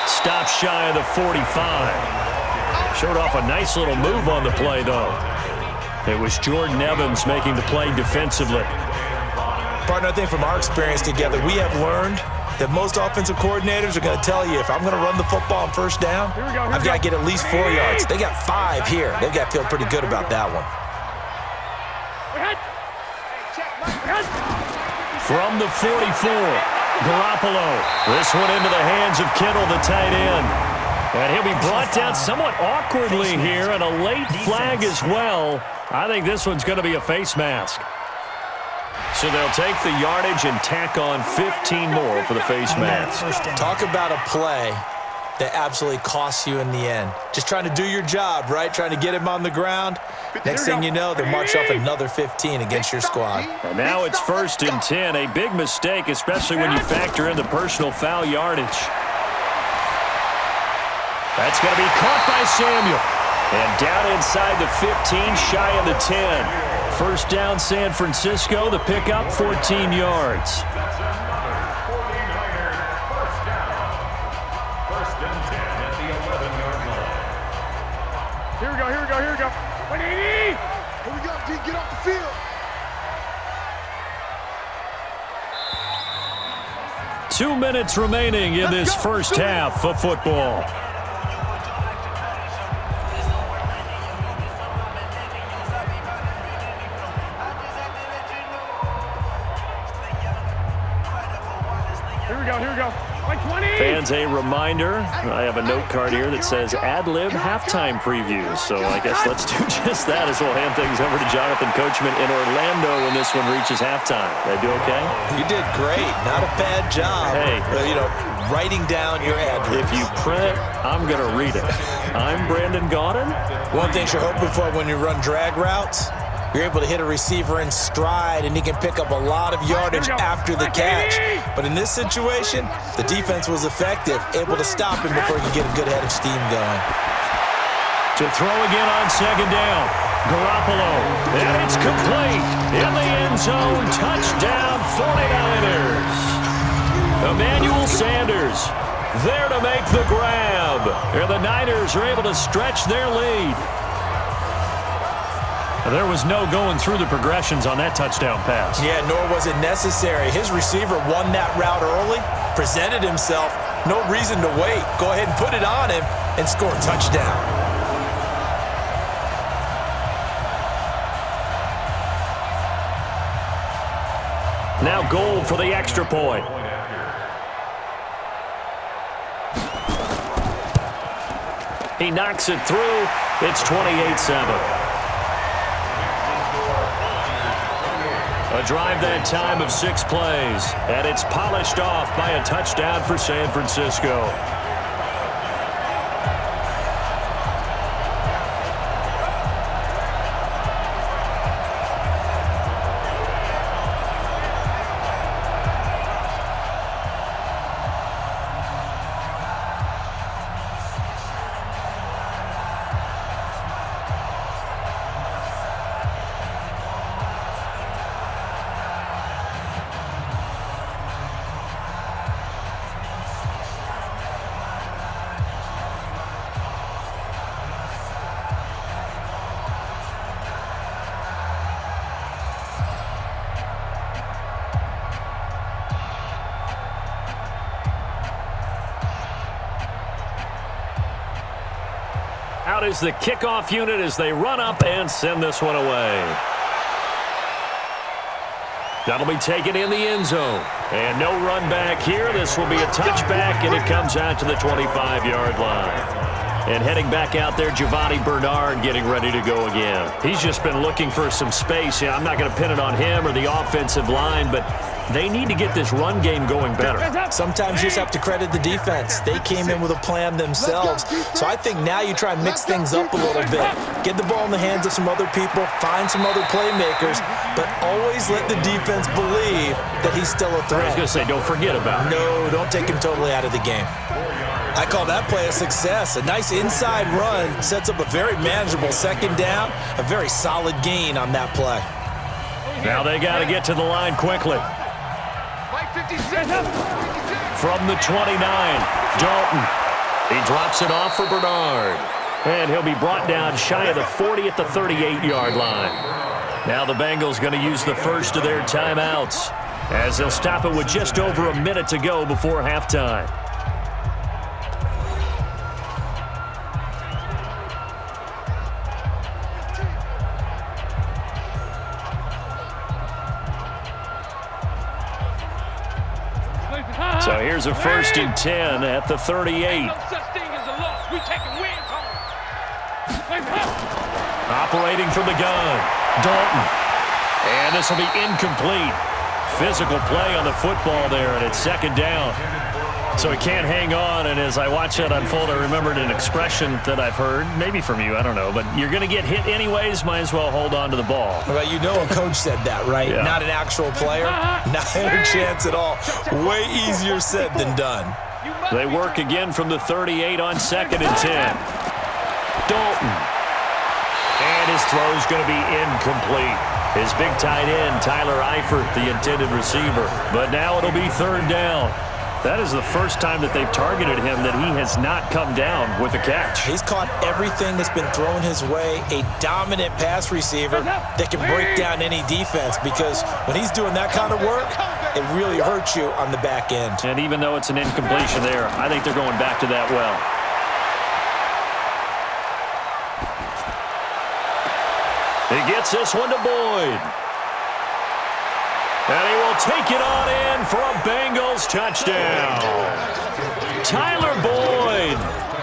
Stop shy of the 45. Showed off a nice little move on the play, though. It was Jordan Evans making the play defensively. Partner, I think from our experience together, we have learned that most offensive coordinators are going to tell you, if I'm going to run the football on 1st down, I've got to get at least 4 yards. They got 5 here. They've got to feel pretty good about that one. From the 44, Garoppolo. This one into the hands of Kittle, the tight end. And he'll be brought down somewhat awkwardly here, and a late flag as well. I think this one's going to be a face mask. So they'll take the yardage and tack on 15 more for the face mask. Talk about a play that absolutely costs you in the end. Just trying to do your job, right? Trying to get him on the ground. Next thing you know, they're marching off another 15 against your squad. And now it's 1st and 10. A big mistake, especially when you factor in the personal foul yardage. That's going to be caught by Samuel. And down inside the 15, shy of the 10. First down, San Francisco. The pickup, 14 yards. That's another 49er first down. First and 10 at the 11-yard line. Here we go, here we go, here we go. 180! Here we go, D. Get off the field. 2 minutes remaining in this first half of football. Here we go, here we go. 120! Fans, a reminder, I have a note card here that says ad-lib halftime previews. So I guess let's do just that as we'll hand things over to Jonathan Coachman in Orlando when this one reaches halftime. Did I do okay? You did great. Not a bad job. Hey. Writing down your address. If you print it, I'm going to read it. I'm Brandon Gaudin. One thing you're hoping for when you run drag routes, you're able to hit a receiver in stride, and he can pick up a lot of yardage after the catch. But in this situation, the defense was effective, able to stop him before he could get a good head of steam going. To throw again on second down. Garoppolo, and it's complete. In the end zone, touchdown 49ers. Emmanuel Sanders there to make the grab. And the Niners are able to stretch their lead. There was no going through the progressions on that touchdown pass. Yeah, nor was it necessary. His receiver won that route early, presented himself, no reason to wait. Go ahead and put it on him and score a touchdown. Now goal for the extra point. He knocks it through. It's 28-7. A drive that time of 6 plays, and it's polished off by a touchdown for San Francisco. Out is the kickoff unit as they run up and send this one away. That'll be taken in the end zone. And no run back here. This will be a touchback, and it comes out to the 25-yard line. And heading back out there, Giovanni Bernard getting ready to go again. He's just been looking for some space. Yeah, I'm not going to pin it on him or the offensive line, but they need to get this run game going better. Sometimes you just have to credit the defense. They came in with a plan themselves. So I think now you try and mix things up a little bit. Get the ball in the hands of some other people, find some other playmakers, but always let the defense believe that he's still a threat. I was going to say, don't forget about it. No, don't take him totally out of the game. I call that play a success. A nice inside run sets up a very manageable second down, a very solid gain on that play. Now they got to get to the line quickly. From the 29, Dalton. He drops it off for Bernard. And he'll be brought down shy of the 40 at the 38-yard line. Now the Bengals going to use the first of their timeouts as they'll stop it with just over a minute to go before halftime. So here's a 1st and 10 at the 38. Operating from the gun, Dalton. And this will be incomplete. Physical play on the football there, and it's second down. So he can't hang on, and as I watch that unfold, I remembered an expression that I've heard, maybe from you, I don't know, but you're going to get hit anyways, might as well hold on to the ball. Well, you know a coach said that, right? Yeah. Not an actual player. Not a chance at all. Way easier said than done. They work again from the 38 on 2nd and 10. Dalton. And his His throw is going to be incomplete. His big tight end, Tyler Eifert, the intended receiver. But now it'll be third down. That is the first time that they've targeted him that he has not come down with a catch. He's caught everything that's been thrown his way. A dominant pass receiver that can break down any defense, because when he's doing that kind of work, it really hurts you on the back end. And even though it's an incompletion there, I think they're going back to that well. He gets this one to Boyd. And he will take it on in for a Bengals touchdown. Tyler Boyd,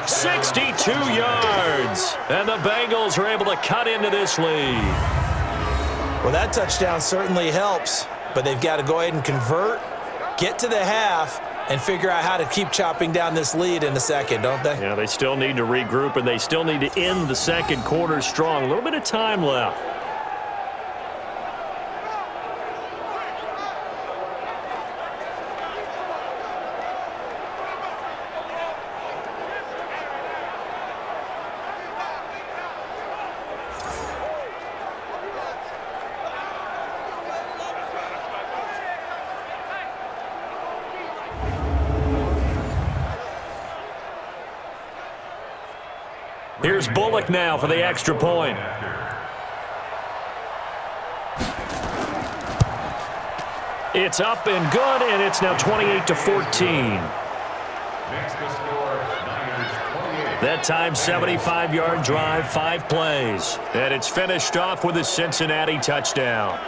62 yards. And the Bengals are able to cut into this lead. Well, that touchdown certainly helps, but they've got to go ahead and convert, get to the half, and figure out how to keep chopping down this lead in the second, don't they? Yeah, they still need to regroup, and they still need to end the second quarter strong. A little bit of time left. Here's Bullock now for the extra point. It's up and good, and it's now 28-14. That time, 75-yard drive, 5 plays. And it's finished off with a Cincinnati touchdown.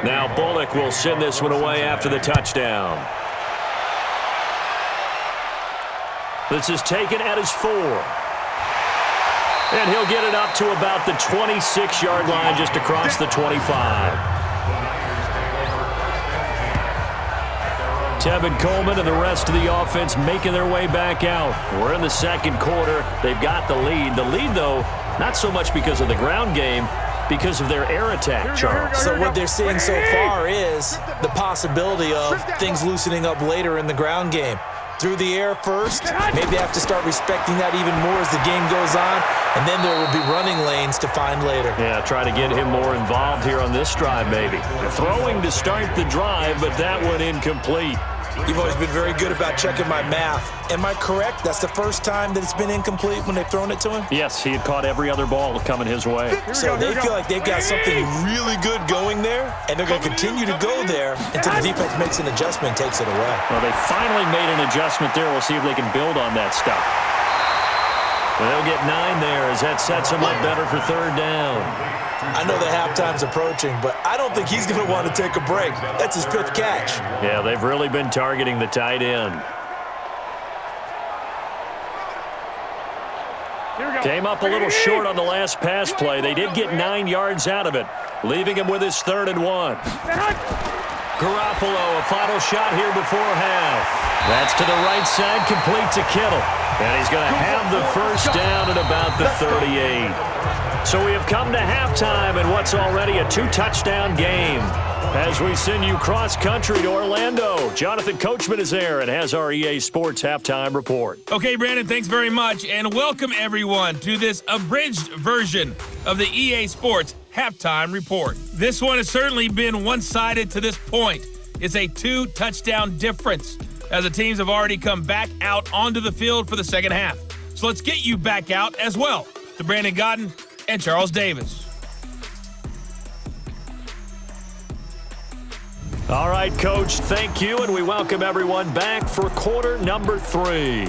Now Bullock will send this one away after the touchdown. This is taken at his 4. And he'll get it up to about the 26-yard line, just across the 25. Tevin Coleman and the rest of the offense making their way back out. We're in the second quarter. They've got the lead. The lead, though, not so much because of the ground game, because of their air attack, Charles. So what they're seeing so far is the possibility of things loosening up later in the ground game. Through the air first, maybe they have to start respecting that even more as the game goes on, and then there will be running lanes to find later. Yeah, try to get him more involved here on this drive, maybe. Throwing to start the drive, but that one incomplete. You've always been very good about checking my math. Am I correct? That's the first time that it's been incomplete when they've thrown it to him? Yes, he had caught every other ball coming his way. So they feel like they've got something really good going there, and they're going to continue to go there until the defense makes an adjustment and takes it away. Well, they finally made an adjustment there. We'll see if they can build on that stuff. Well, they'll get 9 there as that sets them up better for third down. I know the halftime's approaching, but I don't think he's going to want to take a break. That's his 5th catch. Yeah, they've really been targeting the tight end. Came up a little short on the last pass play. They did get 9 yards out of it, leaving him with his 3rd and 1. Garoppolo, a final shot here before half. That's to the right side, complete to Kittle. And he's going to have the first down at about the 38. So we have come to halftime in what's already a 2-touchdown game. As we send you cross-country to Orlando, Jonathan Coachman is there and has our EA Sports Halftime Report. Okay, Brandon, thanks very much, and welcome everyone to this abridged version of the EA Sports Halftime Report. This one has certainly been one-sided to this point. It's a 2-touchdown difference, as the teams have already come back out onto the field for the second half. So let's get you back out as well to Brandon Godden and Charles Davis. All right, Coach, thank you, and we welcome everyone back for quarter number 3.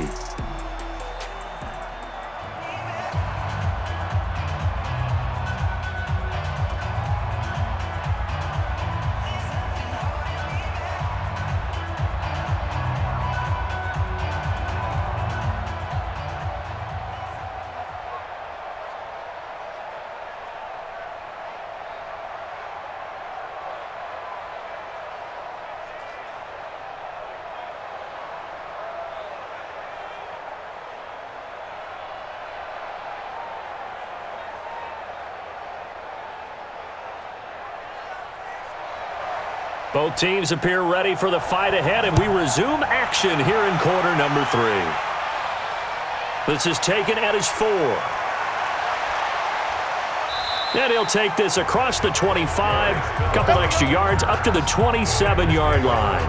Both teams appear ready for the fight ahead, and we resume action here in quarter number 3. This is taken at his 4. And he'll take this across the 25, a couple extra yards up to the 27-yard line.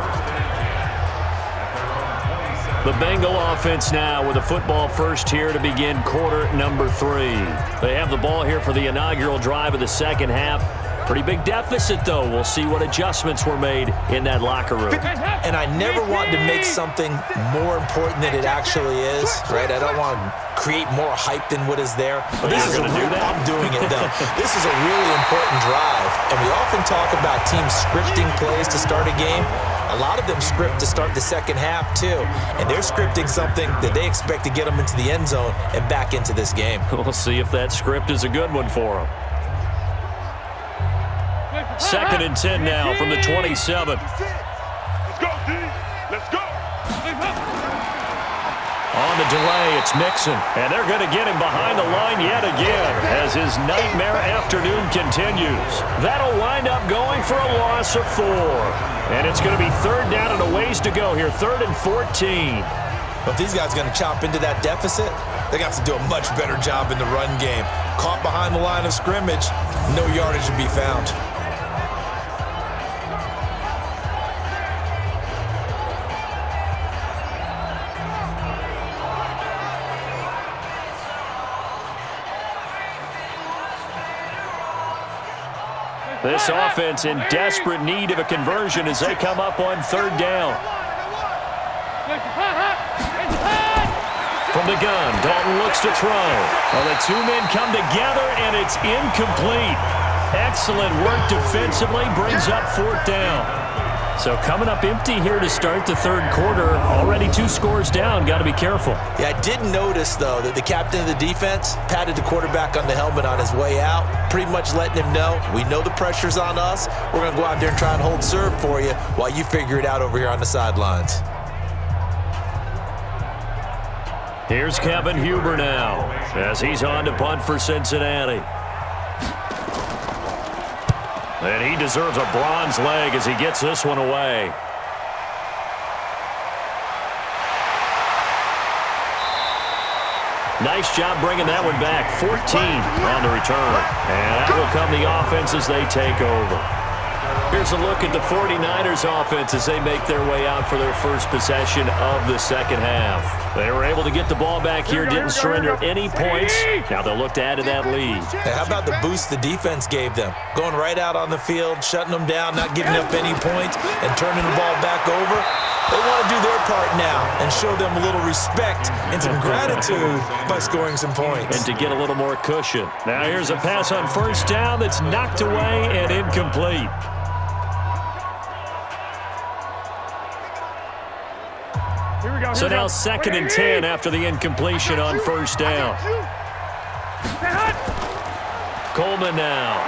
The Bengal offense now with a football first here to begin quarter number 3. They have the ball here for the inaugural drive of the second half. Pretty big deficit, though. We'll see what adjustments were made in that locker room. And I never want to make something more important than it actually is, right? I don't want to create more hype than what is there. But this is I'm doing it, though. This is a really important drive. And we often talk about teams scripting plays to start a game. A lot of them script to start the second half, too. And they're scripting something that they expect to get them into the end zone and back into this game. We'll see if that script is a good one for them. 2nd and 10 now from the 27. Let's go, D. Let's go. On the delay, it's Mixon. And they're going to get him behind the line yet again as his nightmare afternoon continues. That'll wind up going for a loss of 4. And it's going to be 3rd down and a ways to go here, 3rd and 14. But these guys are going to chop into that deficit. They got to do a much better job in the run game. Caught behind the line of scrimmage, no yardage to be found. This offense in desperate need of a conversion as they come up on 3rd down. From the gun, Dalton looks to throw. Well, the 2 men come together, and it's incomplete. Excellent work defensively, brings up 4th down. So coming up empty here to start the 3rd quarter. Already 2 scores down. Got to be careful. Yeah, I did notice, though, that the captain of the defense patted the quarterback on the helmet on his way out, pretty much letting him know, we know the pressure's on us. We're going to go out there and try and hold serve for you while you figure it out over here on the sidelines. Here's Kevin Huber now as he's on to punt for Cincinnati. And he deserves a bronze leg as he gets this one away. Nice job bringing that one back. 14 on the return. And that will come the offense as they take over. Here's a look at the 49ers offense as they make their way out for their first possession of the second half. They were able to get the ball back here, didn't surrender any points. Now they'll look to add to that lead. Hey, how about the boost the defense gave them? Going right out on the field, shutting them down, not giving up any points, and turning the ball back over. They want to do their part now and show them a little respect and some gratitude by scoring some points. And to get a little more cushion. Now here's a pass on 1st down that's knocked away and incomplete. So now 2nd and 10 after the incompletion on 1st down. Coleman now.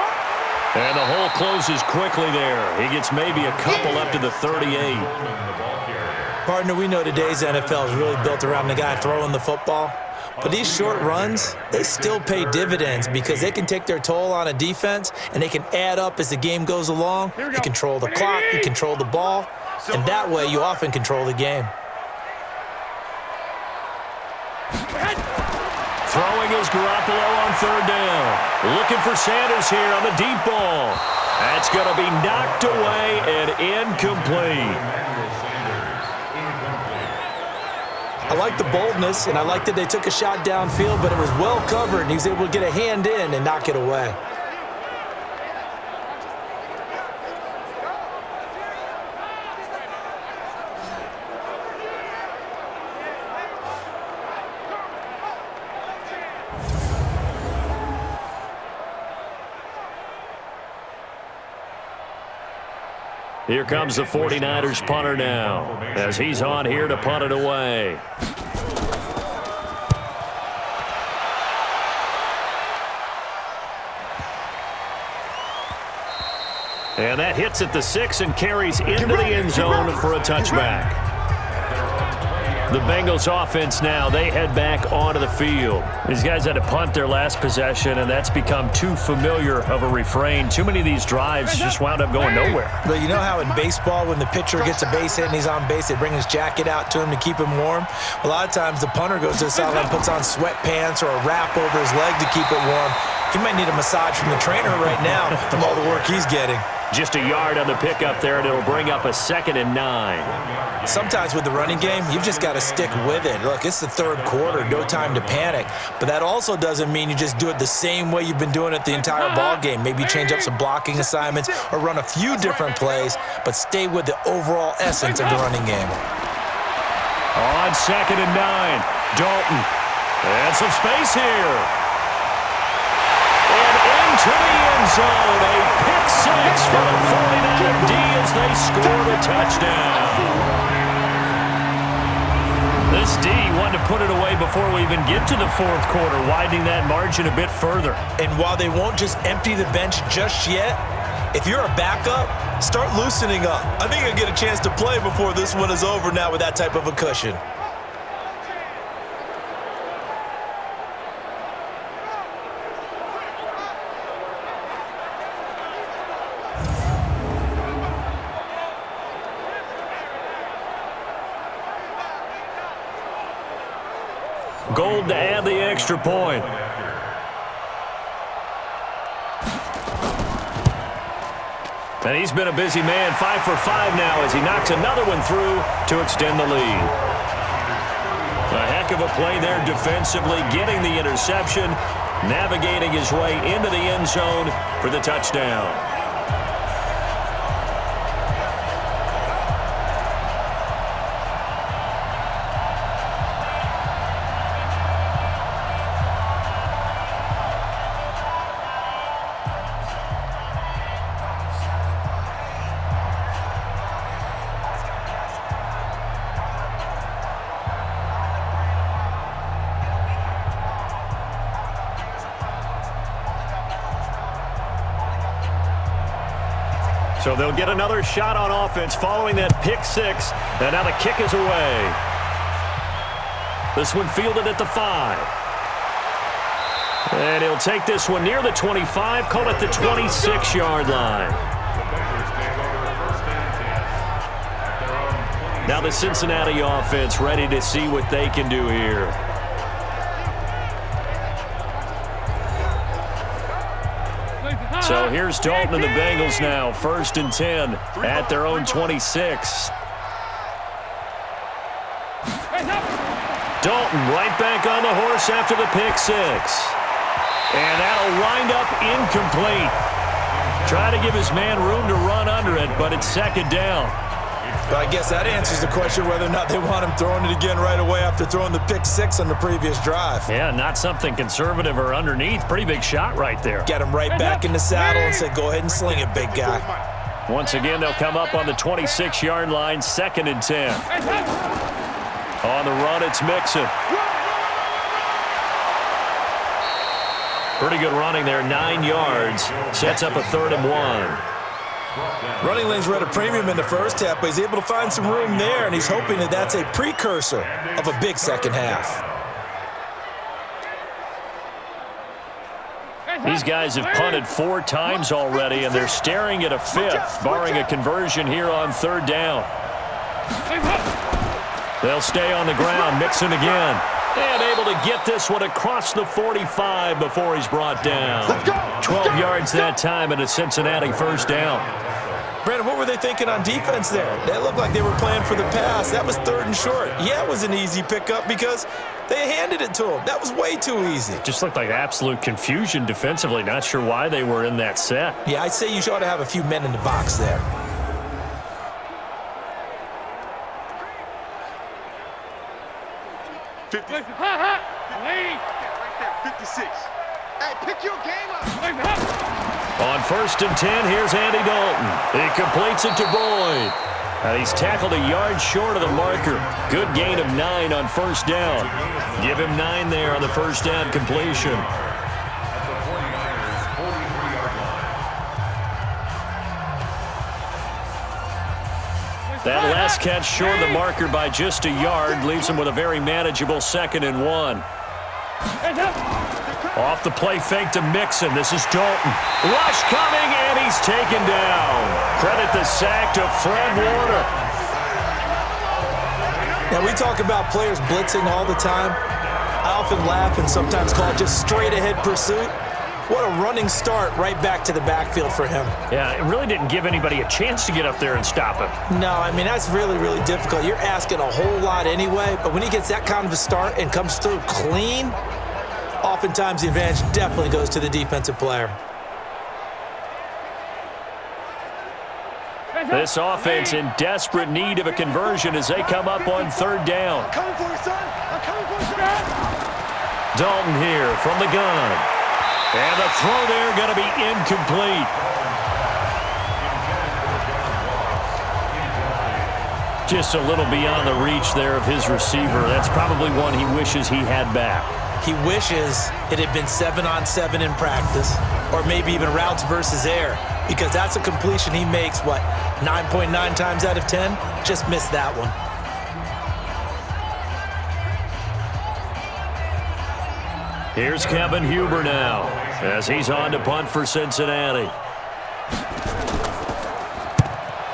And the hole closes quickly there. He gets maybe a couple up to the 38. Partner, we know today's NFL is really built around the guy throwing the football. But these short runs, they still pay dividends because they can take their toll on a defense and they can add up as the game goes along. You control the clock, you control the ball, and that way you often control the game. Throwing is Garoppolo on 3rd down. Looking for Sanders here on the deep ball. That's going to be knocked away and incomplete. I like the boldness, and I like that they took a shot downfield, but it was well covered, and he was able to get a hand in and knock it away. Here comes the 49ers punter now as he's on here to punt it away. And that hits at the 6 and carries into the end zone for a touchback. The Bengals offense now, they head back onto the field. These guys had to punt their last possession, and that's become too familiar of a refrain. Too many of these drives just wound up going nowhere. But you know how in baseball, when the pitcher gets a base hit and he's on base, they bring his jacket out to him to keep him warm? A lot of times the punter goes to the sideline, puts on sweatpants or a wrap over his leg to keep it warm. He might need a massage from the trainer right now from all the work he's getting. Just a yard on the pickup there, and it'll bring up a 2nd and 9. Sometimes with the running game, you've just got to stick with it. Look, it's the third quarter, no time to panic. But that also doesn't mean you just do it the same way you've been doing it the entire ball game. Maybe change up some blocking assignments or run a few different plays, but stay with the overall essence of the running game. On 2nd and 9, Dalton. And some space here. And into the end zone, a pick 6 for the 49er D as they score the touchdown. This D wanted to put it away before we even get to the fourth quarter, widening that margin a bit further. And while they won't just empty the bench just yet, if you're a backup, start loosening up. I think you'll get a chance to play before this one is over now with that type of a cushion. Gold to add the extra point. And he's been a busy man, 5 for 5 now as he knocks another one through to extend the lead. A heck of a play there defensively, getting the interception, navigating his way into the end zone for the touchdown. So they'll get another shot on offense following that pick 6. And now the kick is away. This one fielded at the 5. And he'll take this one near the 25, call it the 26-yard line. Now the Cincinnati offense ready to see what they can do here. So here's Dalton and the Bengals now, 1st and 10 at their own 26. Dalton right back on the horse after the pick 6. And that'll wind up incomplete. Try to give his man room to run under it, but it's 2nd down. But I guess that answers the question whether or not they want him throwing it again right away after throwing the pick 6 on the previous drive. Yeah, not something conservative or underneath. Pretty big shot right there. Get him right back in the saddle and say, go ahead and sling it, big guy. Once again, they'll come up on the 26-yard line, 2nd and 10. On the run, it's Mixon. Pretty good running there, 9 yards. Sets up a 3rd and 1. Running lanes were at a premium in the first half, but he's able to find some room there, and he's hoping that that's a precursor of a big second half. These guys have punted 4 times already, and they're staring at a 5th, barring a conversion here on 3rd down. They'll stay on the ground, Mixon again. And able to get this one across the 45 before he's brought down. 12 yards that time and a Cincinnati 1st down. Brandon, what were they thinking on defense there? That looked like they were playing for the pass. That was 3rd and short. Yeah, it was an easy pickup because they handed it to him. That was way too easy. Just looked like absolute confusion defensively. Not sure why they were in that set. Yeah, I'd say you ought to have a few men in the box there. Right there, 56. Hey, pick your game up. On 1st and 10, here's Andy Dalton. He completes it to Boyd. And he's tackled a yard short of the marker. Good gain of 9 on 1st down. Give him 9 there on the 1st down completion. That last catch short of the marker by just a yard leaves him with a very manageable 2nd and 1. Off the play fake to Mixon. This is Dalton. Rush coming, and he's taken down. Credit the sack to Fred Warner. Now, we talk about players blitzing all the time. I often laugh and sometimes call it just straight-ahead pursuit. What a running start right back to the backfield for him. Yeah, it really didn't give anybody a chance to get up there and stop him. No, I mean, that's really, really difficult. You're asking a whole lot anyway, but when he gets that kind of a start and comes through clean, oftentimes the advantage definitely goes to the defensive player. This offense in desperate need of a conversion as they come up on 3rd down. I'm coming for you, son. I'm coming for you, son. Dalton here from the gun. And the throw there going to be incomplete. Just a little beyond the reach there of his receiver. That's probably one he wishes he had back. He wishes it had been 7-on-7 in practice, or maybe even routes versus air, because that's a completion he makes, 9.9 times out of 10? Just missed that one. Here's Kevin Huber now as he's on to punt for Cincinnati.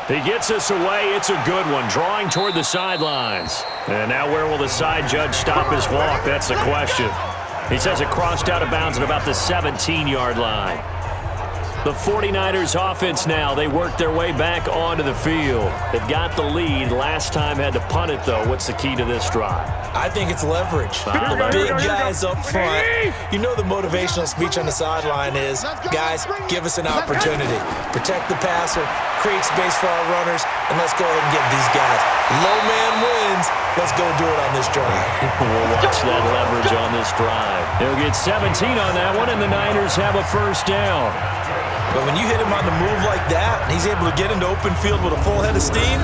He gets us away. It's a good one, drawing toward the sidelines. And now where will the side judge stop his walk? That's the question. He says it crossed out of bounds at about the 17-yard line. The 49ers offense now, they work their way back onto the field. They've got the lead. Last time had to punt it, though. What's the key to this drive? I think it's leverage. The big guys up front. You know the motivational speech on the sideline is, guys, give us an opportunity. Protect the passer, create space for our runners, and let's go ahead and get these guys. Low man wins. Let's go do it on this drive. We'll watch that leverage on this drive. They'll get 17 on that one, and the Niners have a 1st down. But when you hit him on the move like that, and he's able to get into open field with a full head of steam,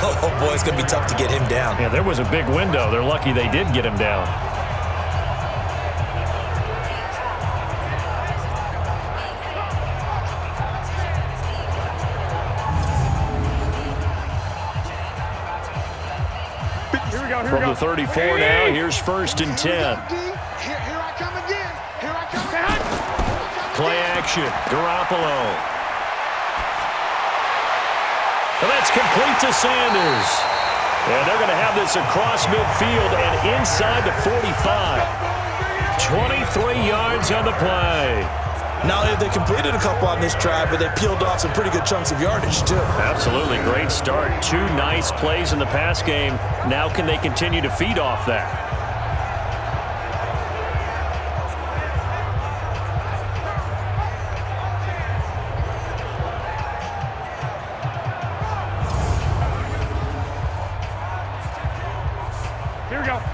oh boy, it's going to be tough to get him down. Yeah, there was a big window. They're lucky they did get him down. From the 34 now, here's 1st and 10. Here I come again. Here I come again. Play action, Garoppolo. And that's complete to Sanders. And they're going to have this across midfield and inside the 45. 23 yards on the play. Not only have they completed a couple on this drive, but they peeled off some pretty good chunks of yardage, too. Absolutely. Great start. 2 nice plays in the pass game. Now can they continue to feed off that?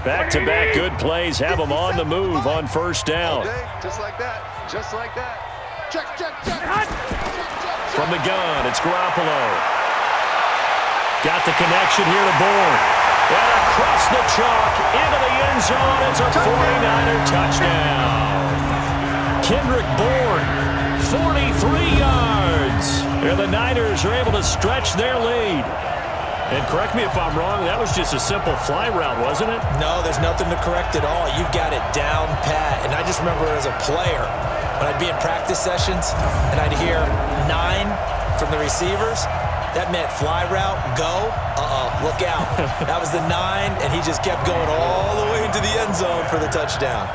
Back-to-back good plays have them on the move on 1st down. Just like that. Just like that. Check. From the gun, it's Garoppolo. Got the connection here to Bourne. And across the chalk into the end zone. It's a 49er touchdown. Kendrick Bourne, 43 yards. And the Niners are able to stretch their lead. And correct me if I'm wrong, that was just a simple fly route, wasn't it? No, there's nothing to correct at all. You've got it down pat. And I just remember as a player, when I'd be in practice sessions and I'd hear 9 from the receivers, that meant fly route, go, look out. That was the 9, and he just kept going all the way into the end zone for the touchdown.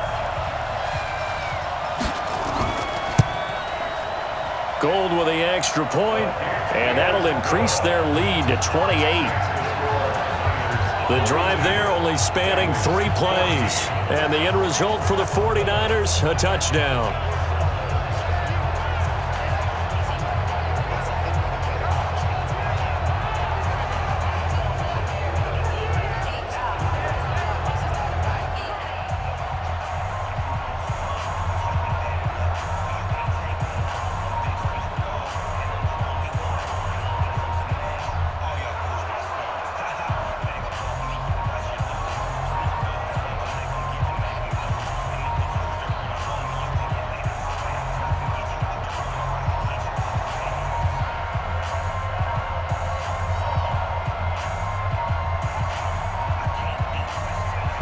Gold with the extra point, and that'll increase their lead to 28. The drive there only spanning 3 plays, and the end result for the 49ers, a touchdown.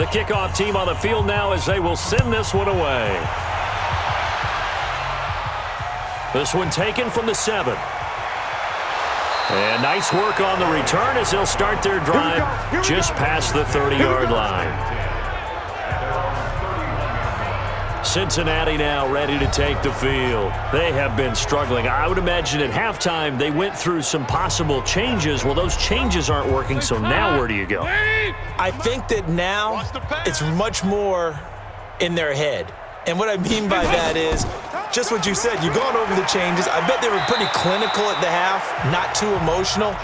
The kickoff team on the field now as they will send this one away. This one taken from the 7. And nice work on the return as they'll start their drive just past the 30-yard line. Cincinnati now ready to take the field. They have been struggling. I would imagine at halftime they went through some possible changes. Well, those changes aren't working, so now where do you go? I think that now it's much more in their head. And what I mean by that is just what you said. You've gone over the changes. I bet they were pretty clinical at the half, not too emotional.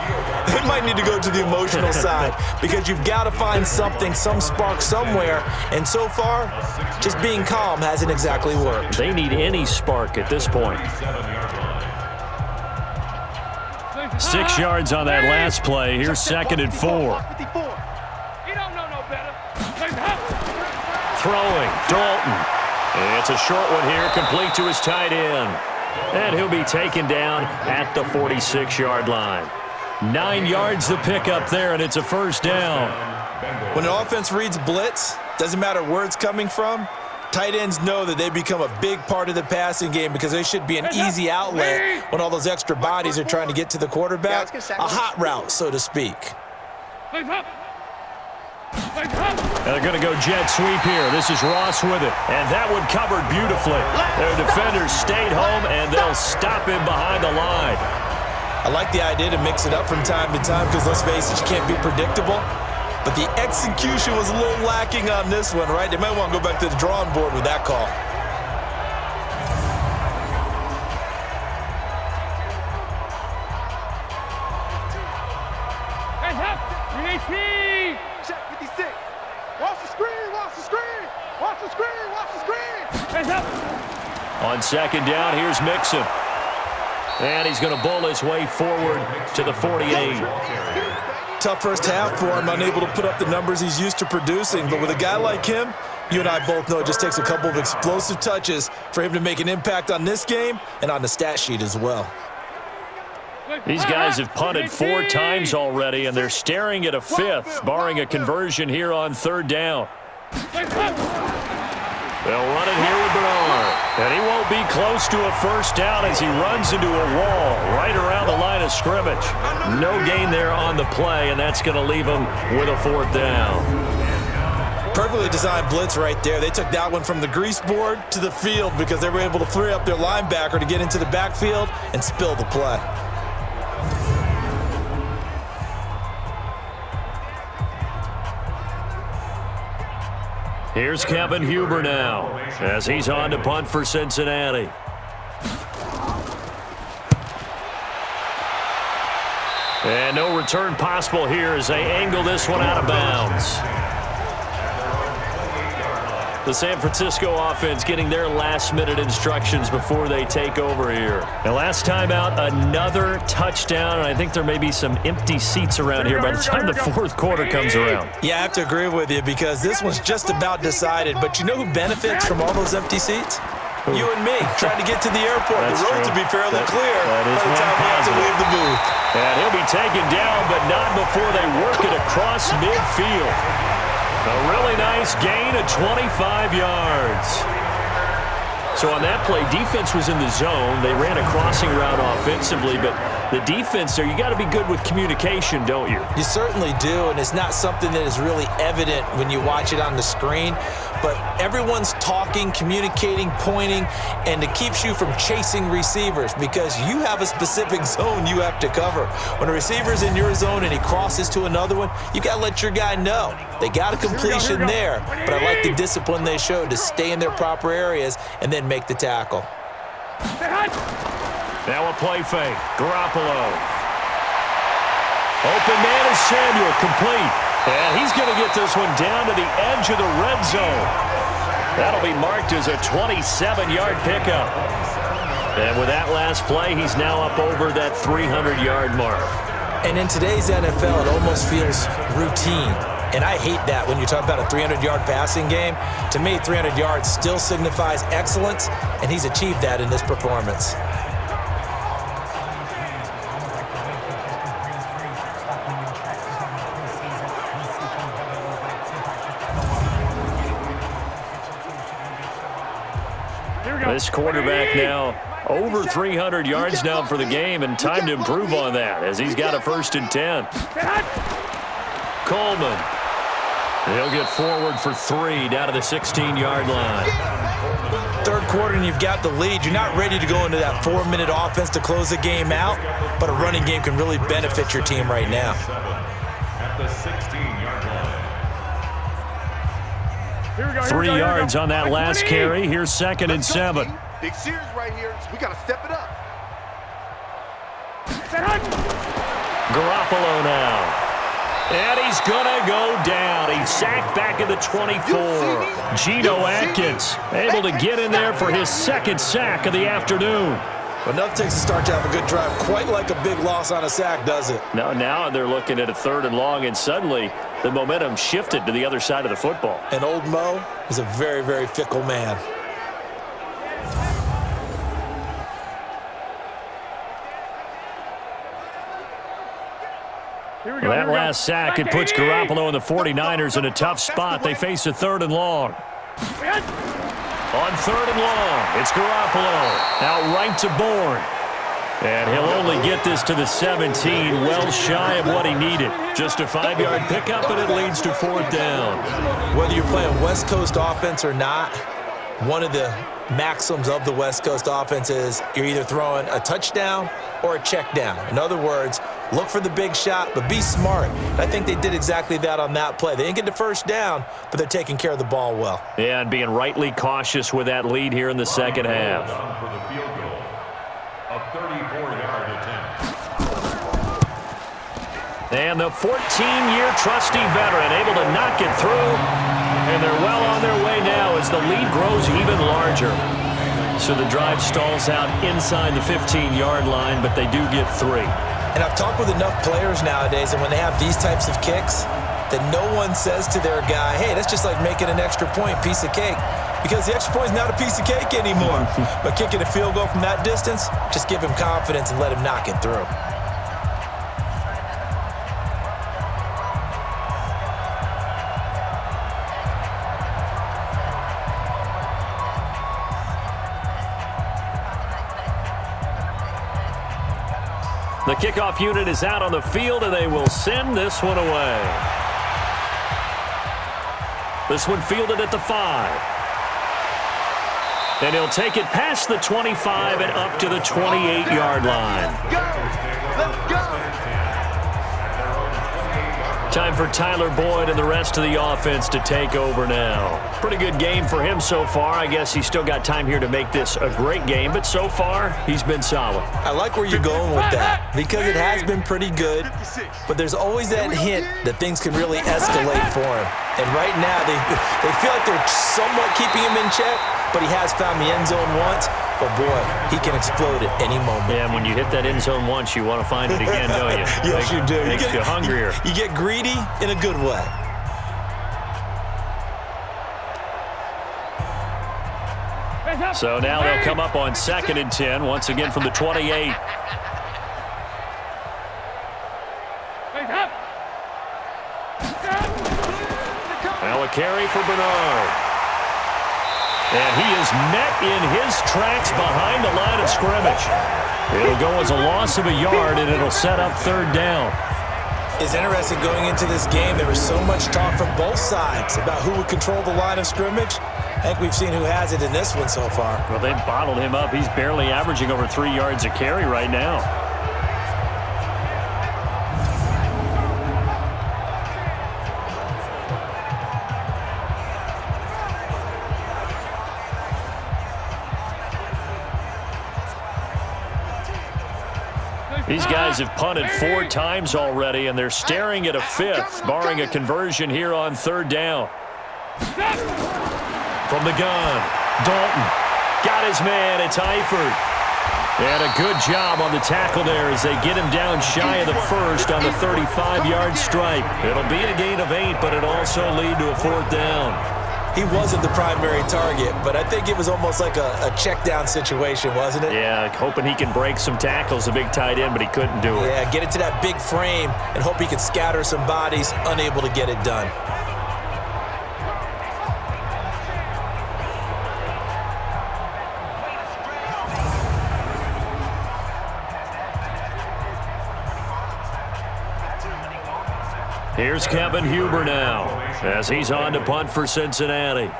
They might need to go to the emotional side because you've got to find something, some spark somewhere. And so far, just being calm hasn't exactly worked. They need any spark at this point. 6 yards on that last play. Here's 2nd and 4. He don't know no better. Throwing, Dalton. It's a short one here, complete to his tight end. And he'll be taken down at the 46-yard line. 9 yards to pick up there, and it's a first down. When an offense reads blitz, doesn't matter where it's coming from, tight ends know that they become a big part of the passing game because they should be an easy outlet when all those extra bodies are trying to get to the quarterback. A hot route, so to speak. And they're going to go jet sweep here. This is Ross with it. And that one covered beautifully. Their defenders stayed home, and they'll stop him behind the line. I like the idea to mix it up from time to time because, let's face it, you can't be predictable. But the execution was a little lacking on this one, right? They might want to go back to the drawing board with that call. Check 56. Watch the screen, watch the screen. Watch the screen, watch the screen. On 2nd down, here's Mixon. And he's going to bowl his way forward to the 48. Tough first half for him, unable to put up the numbers he's used to producing. But with a guy like him, you and I both know it just takes a couple of explosive touches for him to make an impact on this game and on the stat sheet as well. These guys have punted 4 times already, and they're staring at a 5th, barring a conversion here on 3rd down. They'll run it here with Bernard. And he won't be close to a first down as he runs into a wall right around the line of scrimmage. No gain there on the play, and that's going to leave him with a 4th down. Perfectly designed blitz right there. They took that one from the grease board to the field because they were able to free up their linebacker to get into the backfield and spill the play. Here's Kevin Huber now as he's on to punt for Cincinnati. And no return possible here as they angle this one out of bounds. The San Francisco offense getting their last-minute instructions before they take over here. And last time out, another touchdown, and I think there may be some empty seats around here by the time the 4th quarter comes around. Yeah, I have to agree with you because this one's just about decided. But you know who benefits from all those empty seats? You and me, trying to get to the airport. The roads will be fairly clear by the time we have to leave the booth. And he'll be taken down, but not before they work it across midfield. A really nice gain of 25 yards. So on that play, defense was in the zone. They ran a crossing route offensively, but the defense there, you got to be good with communication, don't you? You certainly do, and it's not something that is really evident when you watch it on the screen. But everyone's talking, communicating, pointing, and it keeps you from chasing receivers because you have a specific zone you have to cover. When a receiver's in your zone and he crosses to another one, you got to let your guy know. They got a completion there, but I like the discipline they showed to stay in their proper areas and then make the tackle. Now a play fake. Garoppolo. Open man is Samuel, complete. And he's going to get this one down to the edge of the red zone. That'll be marked as a 27-yard pickup. And with that last play, he's now up over that 300-yard mark. And in today's NFL, it almost feels routine. And I hate that when you talk about a 300-yard passing game. To me, 300 yards still signifies excellence, and he's achieved that in this performance. This quarterback now over 300 yards now for the game, and time to improve on that as he's got a 1st and 10. Coleman. He'll get forward for 3 down to the 16-yard line. 3rd quarter and you've got the lead. You're not ready to go into that 4-minute offense to close the game out, but a running game can really benefit your team right now. At the 16-yard line. 3 yards on that last carry. Here's 2nd and 7. Big series right here. We got to step it up. Garoppolo now. And he's going to go down. He's sacked back at the 24. Geno Atkins able to get in there for his 2nd sack of the afternoon. Well, nothing takes a start to have a good drive quite like a big loss on a sack, does it? Now they're looking at a 3rd and long, and suddenly the momentum shifted to the other side of the football. And old Mo is a very, very fickle man. That last sack, it puts Garoppolo and the 49ers in a tough spot. They face a 3rd and long. On 3rd and long, it's Garoppolo. Out right to Bourne. And he'll only get this to the 17, well shy of what he needed. Just a 5-yard pickup, and it leads to 4th down. Whether you're playing West Coast offense or not, one of the maxims of the West Coast offense is you're either throwing a touchdown or a check down. In other words, look for the big shot, but be smart. I think they did exactly that on that play. They didn't get the 1st down, but they're taking care of the ball well. Yeah, and being rightly cautious with that lead here in the 2nd half. For the field goal, a 34-yard attempt. And the 14-year trusty veteran able to knock it through. And they're well on their way now as the lead grows even larger. So the drive stalls out inside the 15-yard line, but they do get 3. And I've talked with enough players nowadays, and when they have these types of kicks, that no one says to their guy, hey, that's just like making an extra point, piece of cake. Because the extra point is not a piece of cake anymore. But kicking a field goal from that distance, just give him confidence and let him knock it through. The kickoff unit is out on the field, and they will send this one away. This one fielded at the 5. And he'll take it past the 25 and up to the 28-yard line. Let's go. Time for Tyler Boyd and the rest of the offense to take over now. Pretty good game for him so far. I guess he's still got time here to make this a great game, but so far, he's been solid. I like where you're going with that because it has been pretty good, but there's always that hint that things can really escalate for him. And right now, they feel like they're somewhat keeping him in check, but he has found the end zone once. But, boy, he can explode at any moment. Yeah, and when you hit that end zone once, you want to find it again, don't you? Yes, you do. Makes you hungrier. You get greedy in a good way. So now they'll come up on 2nd and 10, once again from the 28. Now a carry for Bernard. And he is met in his tracks behind the line of scrimmage. It'll go as a loss of a yard, and it'll set up 3rd down. It's interesting going into this game. There was so much talk from both sides about who would control the line of scrimmage. I think we've seen who has it in this one so far. Well, they've bottled him up. He's barely averaging over 3 yards a carry right now. These guys have punted 4 times already, and they're staring at a 5th, barring a conversion here on 3rd down. From the gun, Dalton got his man. It's Eifert. And a good job on the tackle there as they get him down shy of the 1st on the 35-yard stripe. It'll be a gain of 8, but it'll also lead to a 4th down. He wasn't the primary target, but I think it was almost like a check down situation, wasn't it? Yeah, hoping he can break some tackles, a big tight end, but he couldn't do it. Yeah, get it to that big frame and hope he can scatter some bodies, unable to get it done. Here's Kevin Huber now as he's on to punt for Cincinnati.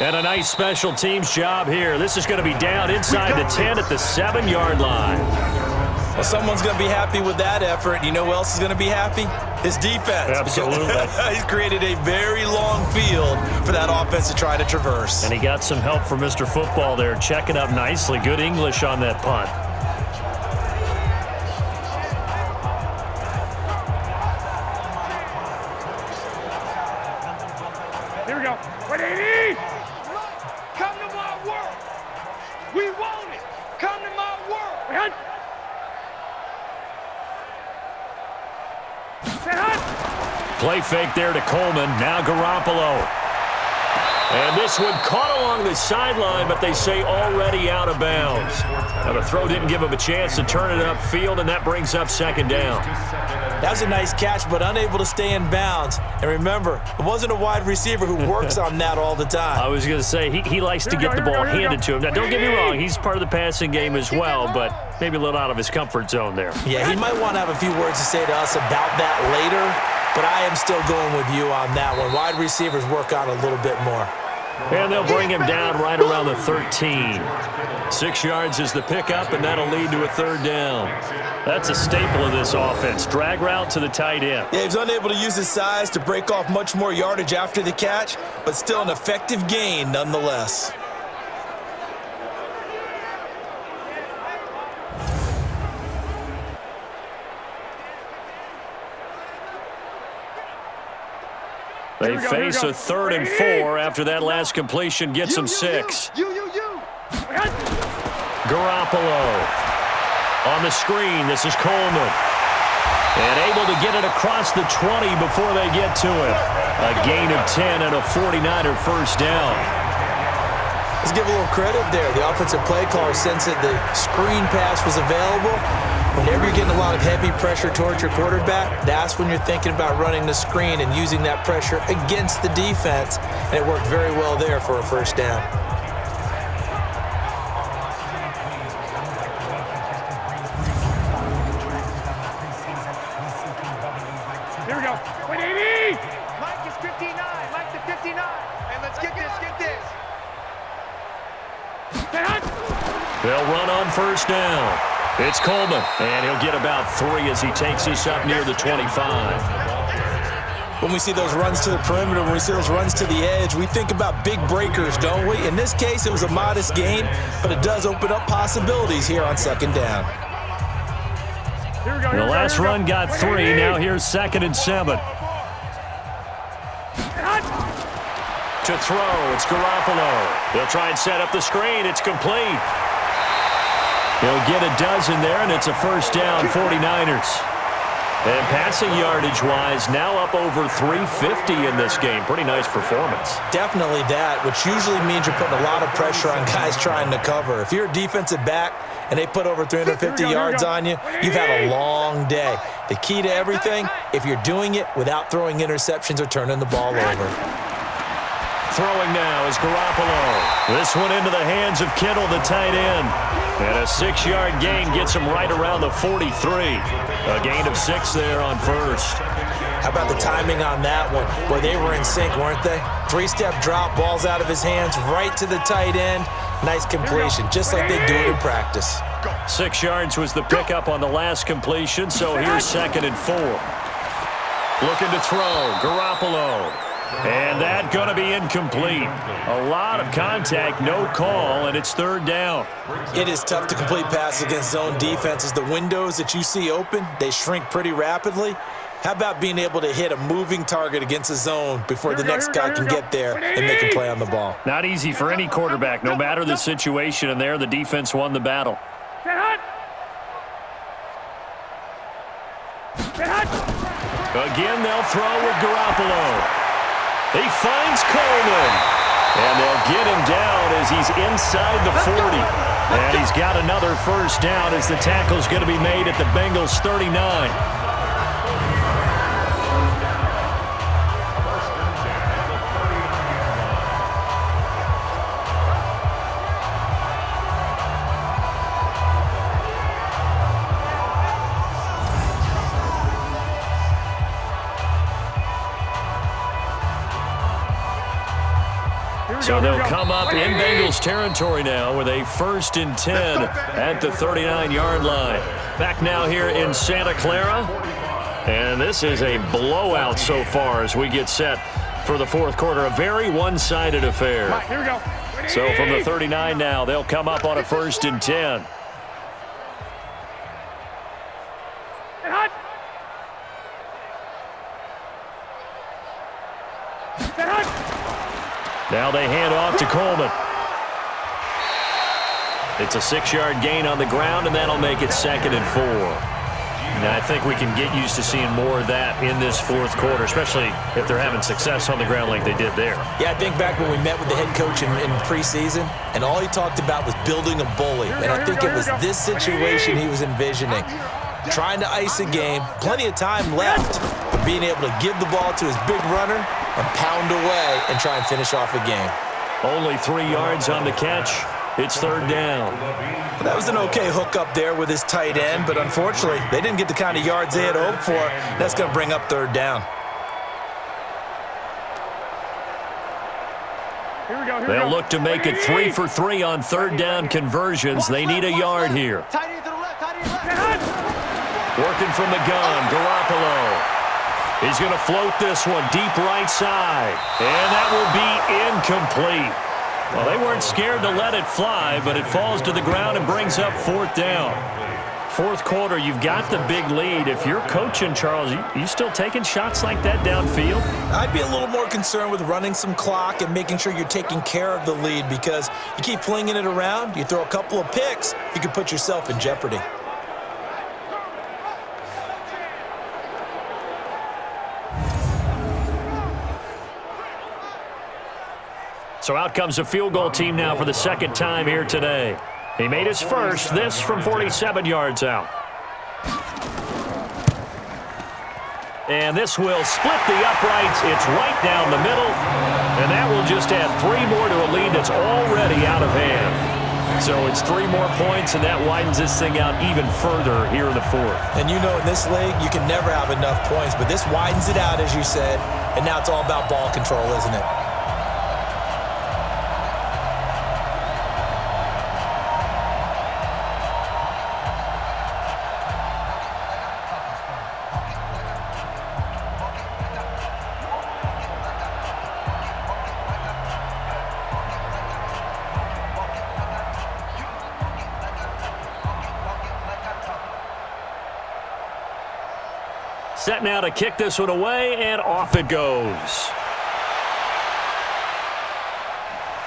And a nice special teams job here. This is going to be down inside the 10 at the 7-yard line. Well, someone's going to be happy with that effort. You know who else is going to be happy? His defense. Absolutely. He's created a very long field for that offense to try to traverse. And he got some help from Mr. Football there, checking up nicely. Good English on that punt. Here we go. 180! Come to my world. We want it. Come to my world. Hunt! Play fake there to Coleman. Now Garoppolo. And this one caught along the sideline, but they say already out of bounds. Now the throw didn't give him a chance to turn it upfield, and that brings up second down. That was a nice catch, but unable to stay in bounds. And remember, it wasn't a wide receiver who works on that all the time. I was going to say, he likes to get the ball handed to him. Now, don't get me wrong, he's part of the passing game as well, but maybe a little out of his comfort zone there. Yeah, he might want to have a few words to say to us about that later, but I am still going with you on that one. Wide receivers work on a little bit more. And they'll bring him down right around the 13. 6 yards is the pickup, and that'll lead to a third down. That's a staple of this offense. Drag route to the tight end. Yeah, he was unable to use his size to break off much more yardage after the catch, but still an effective gain nonetheless. They face a 3rd and 4 after that last completion gets them 6. Garoppolo. On the screen, this is Coleman. And able to get it across the 20 before they get to it. A gain of 10 and a 49er first down. Let's give a little credit there. The offensive play caller sensed that the screen pass was available. Whenever you're getting a lot of heavy pressure towards your quarterback, that's when you're thinking about running the screen and using that pressure against the defense. And it worked very well there for a first down. Here we go. 180! Mike is 59. Mike to 59. And let's get this. Get this. They'll run on first down. It's Coleman, and he'll get about 3 as he takes us up near the 25. When we see those runs to the perimeter, when we see those runs to the edge, we think about big breakers, don't we? In this case, it was a modest gain, but it does open up possibilities here on second down. The last run got 3. Now here's 2nd and 7. To throw, it's Garoppolo. They'll try and set up the screen. It's complete. He'll get a dozen there, and it's a first down, 49ers. And passing yardage-wise, now up over 350 in this game. Pretty nice performance. Definitely that, which usually means you're putting a lot of pressure on guys trying to cover. If you're a defensive back and they put over 350 yards on you, you've had a long day. The key to everything, if you're doing it without throwing interceptions or turning the ball over. Throwing now is Garoppolo. This one into the hands of Kittle, the tight end. And a 6-yard gain gets him right around the 43. A gain of 6 there on first. How about the timing on that one? Boy, they were in sync, weren't they? 3-step drop, balls out of his hands, right to the tight end. Nice completion, just like they do it in practice. 6 yards was the pickup on the last completion, so here's 2nd and 4. Looking to throw, Garoppolo. And that going to be incomplete. A lot of contact, no call, and it's 3rd down. It is tough to complete passes against zone defenses. The windows that you see open, they shrink pretty rapidly. How about being able to hit a moving target against a zone before the next guy can get there and make a play on the ball? Not easy for any quarterback, no matter the situation, and there the defense won the battle. Again, they'll throw with Garoppolo. He finds Coleman, and they'll get him down as he's inside the 40. And he's got another first down as the tackle's going to be made at the Bengals 39. So they'll come up in Bengals territory now with a 1st and 10 at the 39-yard line. Back now here in Santa Clara. And this is a blowout so far as we get set for the fourth quarter. A very one-sided affair. Here we go. So from the 39 now, they'll come up on a 1st and 10. Now they hand off to Coleman. It's a 6-yard gain on the ground, and that'll make it 2nd and 4. Now, I think we can get used to seeing more of that in this fourth quarter, especially if they're having success on the ground like they did there. Yeah, I think back when we met with the head coach in preseason, and all he talked about was building a bully. And I think it was this situation he was envisioning. Trying to ice a game, plenty of time left, but being able to give the ball to his big runner and pound away and try and finish off a game. Only 3 yards on the catch. It's 3rd down. Well, that was an okay hook up there with his tight end, but unfortunately, they didn't get the kind of yards they had hoped for. That's going to bring up 3rd down. They'll look to make it 3 for 3 on 3rd down conversions. They need a yard here. Working from the gun, Garoppolo. He's going to float this one deep right side. And that will be incomplete. Well, they weren't scared to let it fly, but it falls to the ground and brings up 4th down. Fourth quarter, you've got the big lead. If you're coaching, Charles, you still taking shots like that downfield? I'd be a little more concerned with running some clock and making sure you're taking care of the lead, because you keep flinging it around, you throw a couple of picks, you can put yourself in jeopardy. So out comes a field goal team now for the 2nd time here today. He made his first, this from 47 yards out. And this will split the uprights. It's right down the middle. And that will just add 3 more to a lead that's already out of hand. So it's 3 more points, and that widens this thing out even further here in the fourth. And you know, in this league, you can never have enough points, but this widens it out, as you said, and now it's all about ball control, isn't it? Set now to kick this one away, and off it goes.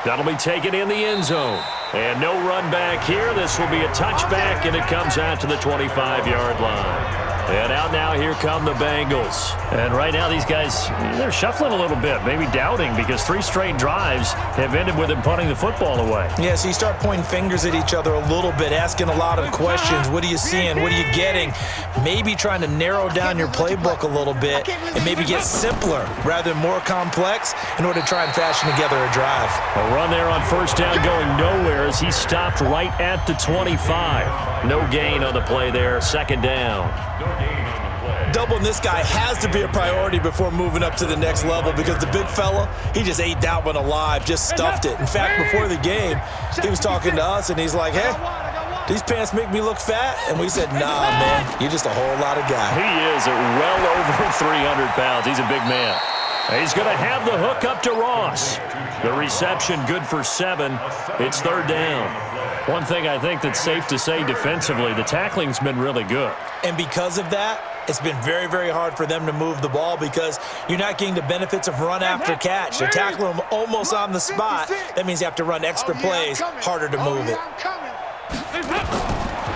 That'll be taken in the end zone. And no run back here. This will be a touchback, and it comes out to the 25-yard line. And out now, here come the Bengals. And right now, these guys, they're shuffling a little bit, maybe doubting, because 3 straight drives have ended with them punting the football away. Yeah, so you start pointing fingers at each other a little bit, asking a lot of questions. What are you seeing? What are you getting? Maybe trying to narrow down your playbook a little bit and maybe get simpler rather than more complex in order to try and fashion together a drive. A run there on 1st down going nowhere as he stopped right at the 25. No gain on the play there, 2nd down. Doubling this guy has to be a priority before moving up to the next level, because the big fella, he just ate that one alive, just stuffed it. In fact, before the game, he was talking to us, and he's like, hey, these pants make me look fat? And we said, nah, man, you're just a whole lot of guy. He is well over 300 pounds. He's a big man. He's going to have the hook up to Ross. The reception good for 7. It's 3rd down. One thing I think that's safe to say defensively, the tackling's been really good. And because of that, it's been very, very hard for them to move the ball, because you're not getting the benefits of run after catch. They're tackling them almost on the spot. That means you have to run extra plays, harder to move it.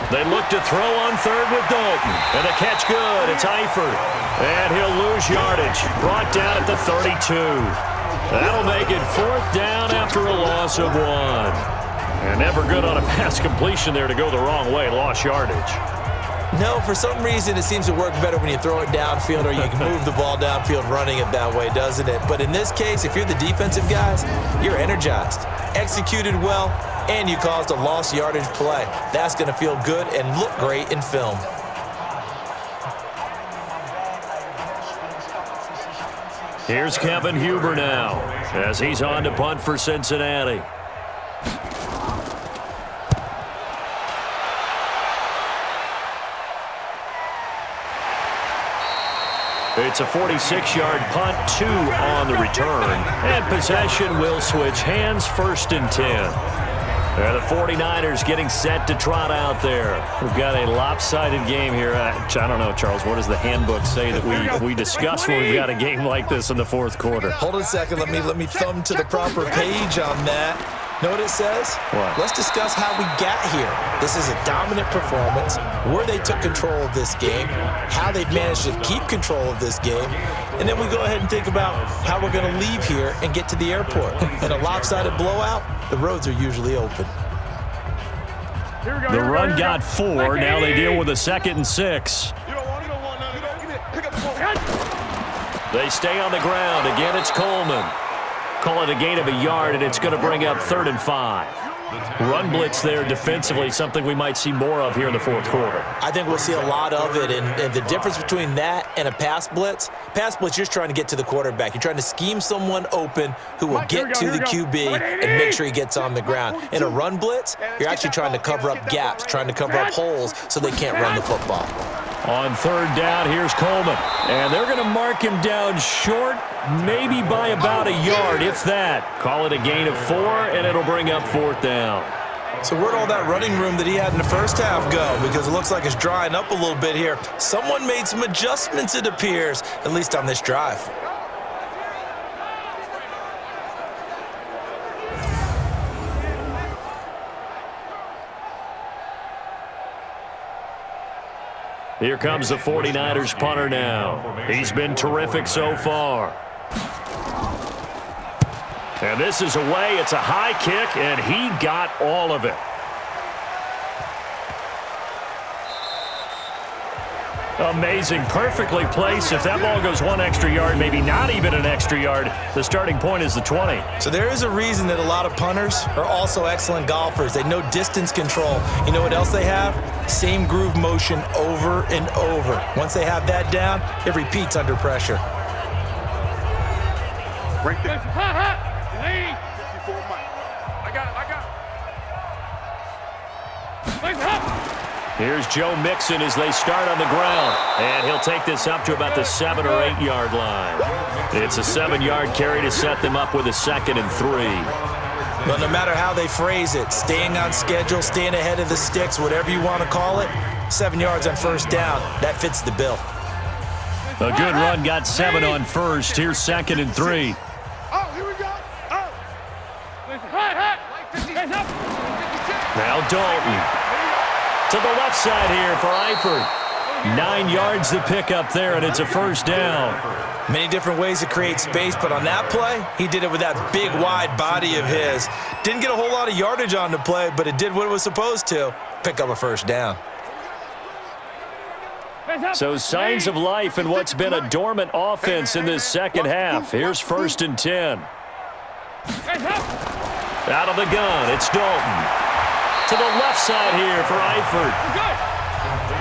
They look to throw on 3rd with Dalton. And the catch good. It's Eifert. And he'll lose yardage. Brought down at the 32. That'll make it 4th down after a loss of 1. And never good on a pass completion there to go the wrong way. Lost yardage. No, for some reason it seems to work better when you throw it downfield, or you can move the ball downfield running it that way, doesn't it? But in this case, if you're the defensive guys, you're energized, executed well, and you caused a lost yardage play. That's going to feel good and look great in film. Here's Kevin Huber now as he's on to punt for Cincinnati. It's a 46-yard punt, 2 on the return. And possession will switch hands, 1st and 10. And the 49ers getting set to trot out there. We've got a lopsided game here. I don't know, Charles, what does the handbook say that we discuss when we've got a game like this in the 4th quarter? Hold on a second. Let me thumb to the proper page on that. Know what it says? What? Let's discuss how we got here. This is a dominant performance, where they took control of this game, how they've managed to keep control of this game, and then we go ahead and think about how we're going to leave here and get to the airport. In a lopsided blowout, the roads are usually open. The run got 4. Now they deal with a 2nd and 6. They stay on the ground. Again, it's Coleman. Call it a gain of a yard, and it's going to bring up 3rd and 5. Run blitz there defensively, something we might see more of here in the 4th quarter. I think we'll see a lot of it, and the difference between that and a pass blitz, you're just trying to get to the quarterback. You're trying to scheme someone open who will get to the QB and make sure he gets on the ground. In a run blitz, you're actually trying to cover up gaps, trying to cover up holes so they can't run the football. On 3rd down, here's Coleman. And they're going to mark him down short, maybe by about a yard, if that. Call it a gain of 4, and it'll bring up 4th down. So where'd all that running room that he had in the first half go? Because it looks like it's drying up a little bit here. Someone made some adjustments, it appears, at least on this drive. Here comes the 49ers punter now. He's been terrific so far. And this is away. It's a high kick, and he got all of it. Amazing. Perfectly placed. If that ball goes 1 extra yard, maybe not even an extra yard, the starting point is the 20. So there is a reason that a lot of punters are also excellent golfers. They know distance control. You know what else they have? Same groove motion over and over. Once they have that down, it repeats under pressure. Right there. Here's Joe Mixon as they start on the ground. And he'll take this up to about the 7 or 8 yard line. It's a 7-yard carry to set them up with a 2nd and 3. But no matter how they phrase it, staying on schedule, staying ahead of the sticks, whatever you want to call it, 7 yards on 1st down, that fits the bill. A good run, got 7 on 1st. Here's 2nd and 3. Oh, here we go. Oh. Now Dalton. To the left side here for Eifert. 9 yards to pick up there, and it's a 1st down. Many different ways to create space, but on that play, he did it with that big, wide body of his. Didn't get a whole lot of yardage on the play, but it did what it was supposed to, pick up a 1st down. So signs of life in what's been a dormant offense in this 2nd half. Here's 1st and 10. Out of the gun, it's Dalton. To the left side here for Eifert.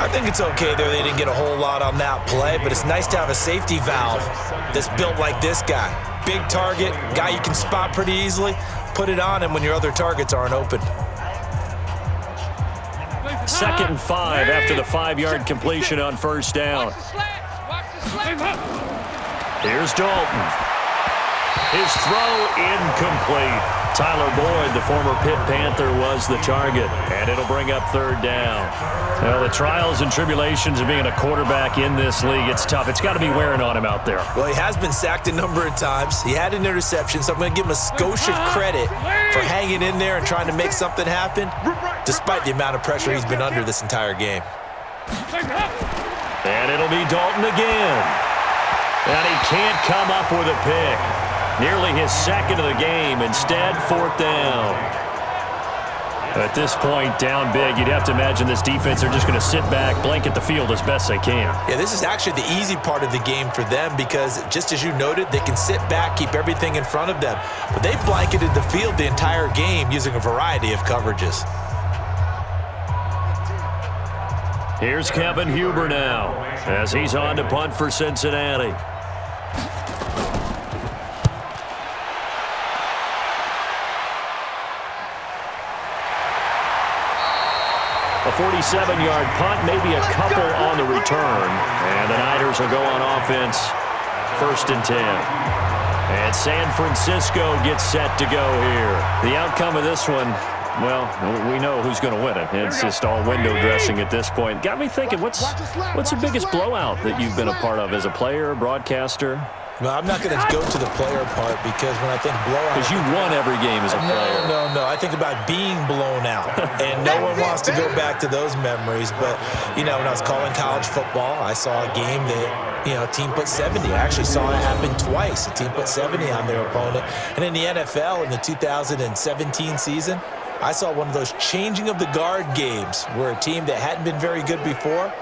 I think it's okay there. They didn't get a whole lot on that play, but it's nice to have a safety valve that's built like this guy. Big target, guy you can spot pretty easily. Put it on him when your other targets aren't open. 2nd and 5 after the 5-yard completion on 1st down. Here's Dalton. His throw incomplete. Tyler Boyd, the former Pitt Panther, was the target, and it'll bring up 3rd down. Well, the trials and tribulations of being a quarterback in this league, it's tough. It's got to be wearing on him out there. Well, he has been sacked a number of times. He had an interception, so I'm going to give him a skosh of credit for hanging in there and trying to make something happen, despite the amount of pressure he's been under this entire game. And it'll be Dalton again. And he can't come up with a pick. Nearly his 2nd of the game. Instead, 4th down. At this point, down big, you'd have to imagine this defense are just going to sit back, blanket the field as best they can. Yeah, this is actually the easy part of the game for them because, just as you noted, they can sit back, keep everything in front of them. But they've blanketed the field the entire game using a variety of coverages. Here's Kevin Huber now as he's on to punt for Cincinnati. A 47-yard punt, maybe a couple on the return. And the Niners will go on offense, 1st and 10. And San Francisco gets set to go here. The outcome of this one, well, we know who's going to win it. It's just all window dressing at this point. Got me thinking, what's the biggest blowout that you've been a part of as a player, broadcaster? Well, I'm not going to go to the player part because when I think blowout... Because you won every game as a player. No. I think about being blown out. And no one wants to go back to those memories. But, when I was calling college football, I saw a game that, a team put 70. I actually saw it happen twice. A team put 70 on their opponent. And in the NFL, in the 2017 season, I saw one of those changing of the guard games where a team that hadn't been very good before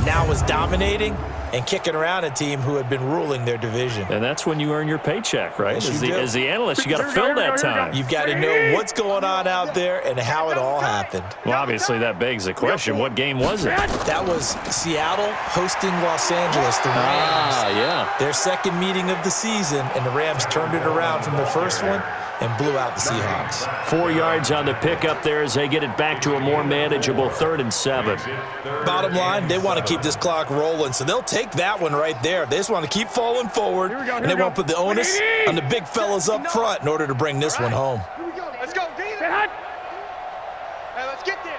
now was dominating and kicking around a team who had been ruling their division. And that's when you earn your paycheck, right? Yes, as the analyst, you got to fill that time. You've got to know what's going on out there and how it all happened. Well, obviously, that begs the question, what game was it? That was Seattle hosting Los Angeles, the Rams. Yeah. Their second meeting of the season, and the Rams turned it around from the first one and blew out the Seahawks. 4 yards on the pickup there as they get it back to a more manageable 3rd and 7. Bottom line, they want to keep this clock rolling, so they'll take that one right there. They just want to keep falling forward, and they won't put the onus on the big fellas up front in order to bring this one home. Let's go, Dean. Hey, let's get this.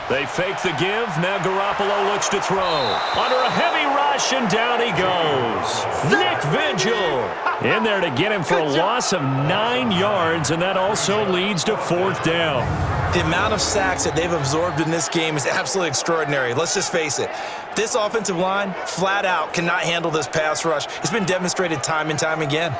They fake the give. Now Garoppolo looks to throw. Under a heavy rush, and down he goes. Nick Vigil in there to get him for a loss of 9 yards, and that also leads to 4th down. The amount of sacks that they've absorbed in this game is absolutely extraordinary. Let's just face it. This offensive line, flat out, cannot handle this pass rush. It's been demonstrated time and time again.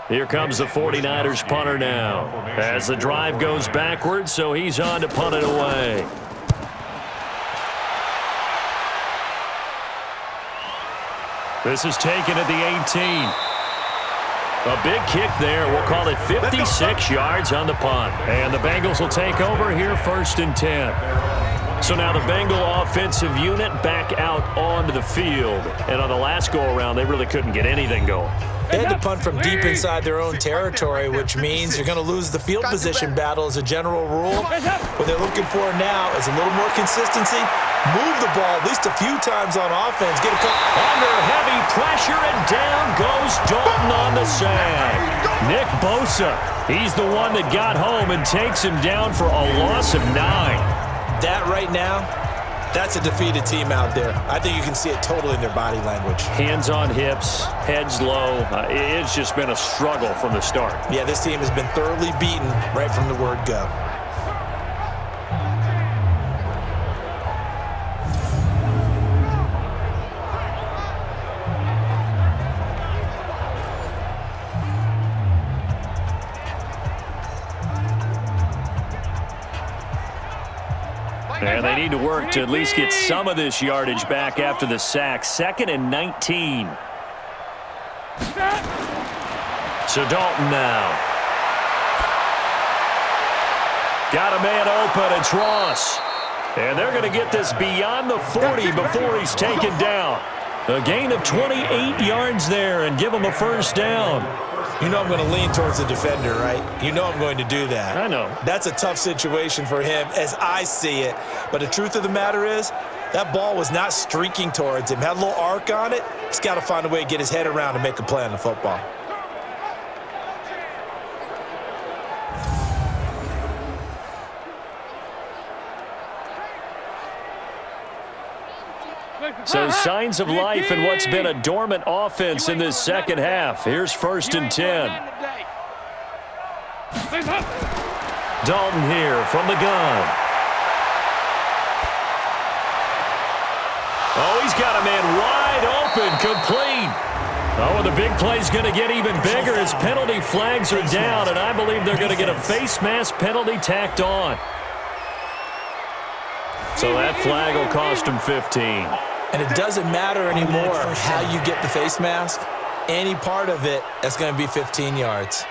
Here comes the 49ers punter now. As the drive goes backwards, so he's on to punt it away. This is taken at the 18. A big kick there. We'll call it 56 yards on the punt. And the Bengals will take over here, 1st and 10. So now the Bengal offensive unit back out onto the field. And on the last go-around, they really couldn't get anything going. They had to punt from deep inside their own territory, which means you're going to lose the field position battle as a general rule. What they're looking for now is a little more consistency. Move the ball at least a few times on offense. Get a couple. Under heavy pressure, and down goes Dalton on the sag. Nick Bosa, he's the one that got home and takes him down for a loss of 9. That right now, that's a defeated team out there. I think you can see it totally in their body language. Hands on hips, heads low. It's just been a struggle from the start. Yeah, this team has been thoroughly beaten right from the word go. And they need to work to at least get some of this yardage back after the sack. 2nd and 19. So Dalton now. Got a man open. It's Ross. And they're going to get this beyond the 40 before he's taken down. A gain of 28 yards there and give him a 1st down. You know I'm going to lean towards the defender, right? You know I'm going to do that. I know. That's a tough situation for him as I see it. But the truth of the matter is, that ball was not streaking towards him. Had a little arc on it. He's got to find a way to get his head around and make a play on the football. So signs of life in what's been a dormant offense in this second half. Here's 1st and 10. Dalton here from the gun. Oh, he's got a man wide open, complete. Oh, and the big play's going to get even bigger as penalty flags are down, and I believe they're going to get a face mask penalty tacked on. So that flag will cost him 15. And it doesn't matter anymore how you get the face mask. Any part of it, that's going to be 15 yards.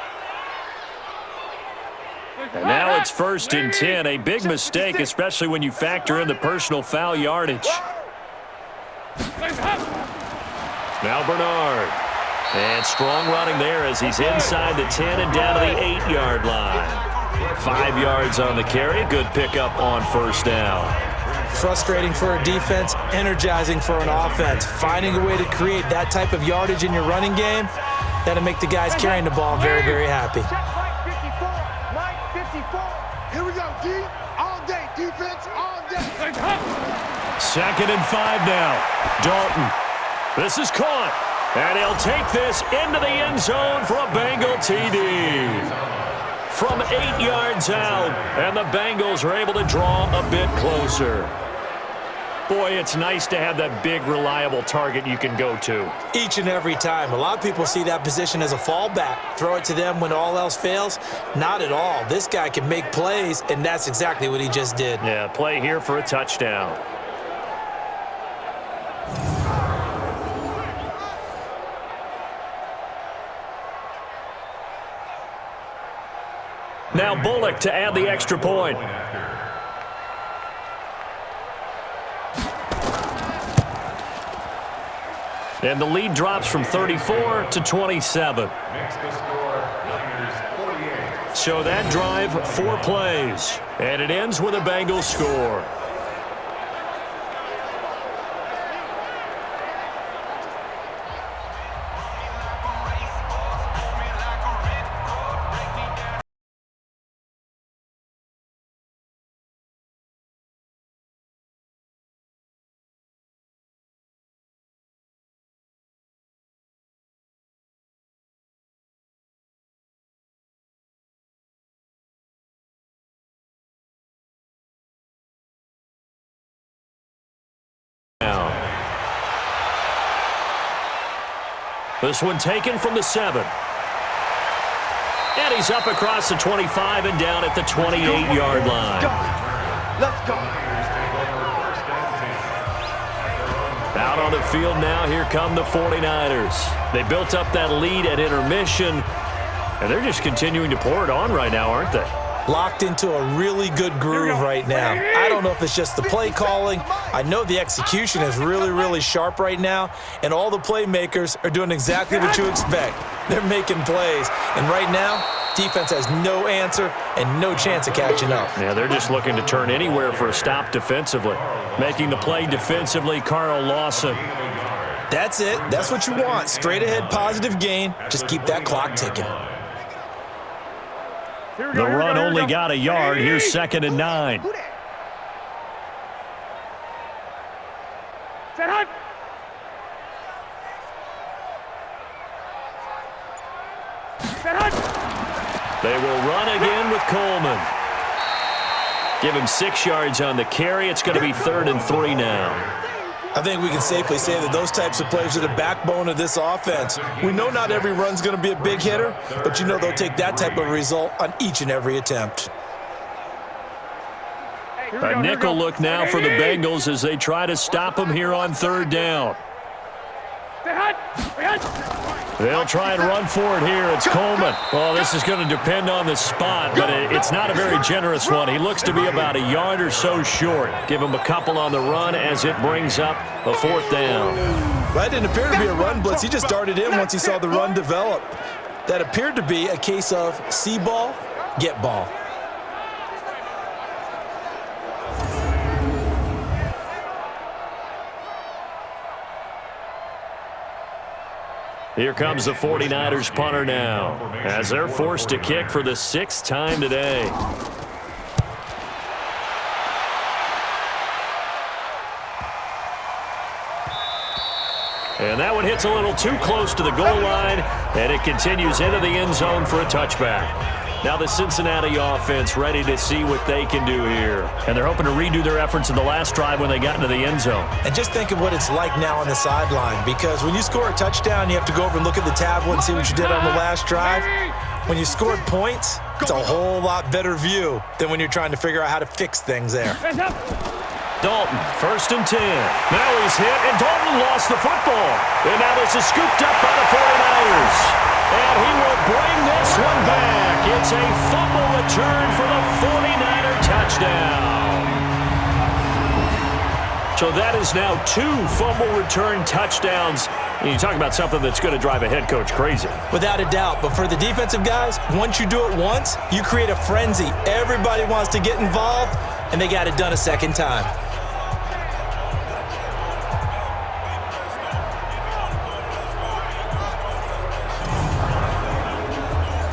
And now it's 1st and 10. A big mistake, especially when you factor in the personal foul yardage. Now Bernard. And strong running there as he's inside the 10 and down to the 8-yard line. 5 yards on the carry. Good pickup on first down. Frustrating for a defense, energizing for an offense. Finding a way to create that type of yardage in your running game, that'll make the guys carrying the ball very, very happy. Here we go, D. All day, defense, all day. 2nd and 5 now. Dalton. This is caught. And he'll take this into the end zone for a Bengal TD. From 8 yards out, and the Bengals are able to draw a bit closer. Boy, it's nice to have that big, reliable target you can go to. Each and every time. A lot of people see that position as a fallback. Throw it to them when all else fails. Not at all. This guy can make plays, and that's exactly what he just did. Yeah, play here for a touchdown. Now Bullock to add the extra point. And the lead drops from 34 to 27. So that drive, 4 plays. And it ends with a Bengals score. This one taken from the 7. And he's up across the 25 and down at the 28-yard line. Let's go. Out on the field now, here come the 49ers. They built up that lead at intermission, and they're just continuing to pour it on right now, aren't they? Locked into a really good groove right now. I don't know if it's just the play calling. I know the execution is really, really sharp right now, and all the playmakers are doing exactly what you expect. They're making plays, and right now, defense has no answer and no chance of catching up. Yeah, they're just looking to turn anywhere for a stop defensively. Making the play defensively, Carl Lawson. That's it. That's what you want. Straight ahead, positive gain. Just keep that clock ticking. The run only got a yard. Here's 2nd and 9. They will run again with Coleman. Give him 6 yards on the carry. It's going to be 3rd and 3 now. I think we can safely say that those types of plays are the backbone of this offense. We know not every run's going to be a big hitter, but you know they'll take that type of result on each and every attempt. A nickel look now for the Bengals as they try to stop him here on 3rd down. They'll try and run for it here. It's Coleman. Well, this is going to depend on the spot, but it's not a very generous one. He looks to be about a yard or so short. Give him a couple on the run as it brings up a 4th down. That didn't appear to be a run blitz. He just darted in once he saw the run develop. That appeared to be a case of see ball, get ball. Here comes the 49ers punter now, as they're forced to kick for the 6th time today. And that one hits a little too close to the goal line, and it continues into the end zone for a touchback. Now the Cincinnati offense ready to see what they can do here. And they're hoping to redo their efforts in the last drive when they got into the end zone. And just think of what it's like now on the sideline, because when you score a touchdown, you have to go over and look at the tablet and see what you did on the last drive. When you scored points, it's a whole lot better view than when you're trying to figure out how to fix things there. Dalton, 1st and 10. Now he's hit, and Dalton lost the football. And now this is scooped up by the 49ers. And he will bring this one back. It's a fumble return for the 49er touchdown. So that is now 2 fumble return touchdowns. And you talk about something that's going to drive a head coach crazy. Without a doubt. But for the defensive guys, once you do it once, you create a frenzy. Everybody wants to get involved, and they got it done a second time.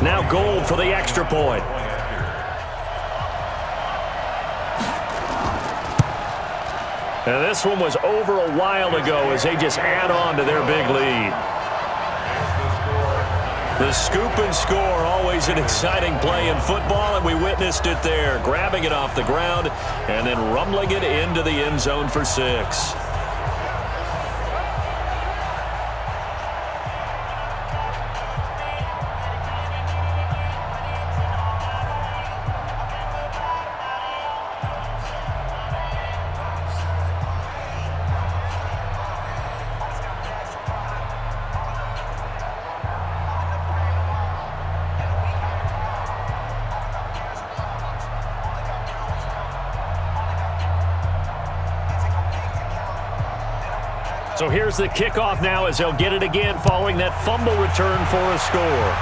Now Gold for the extra point. And this one was over a while ago as they just add on to their big lead. The scoop and score, always an exciting play in football, and we witnessed it there, grabbing it off the ground and then rumbling it into the end zone for 6. So here's the kickoff now as they'll get it again following that fumble return for a score.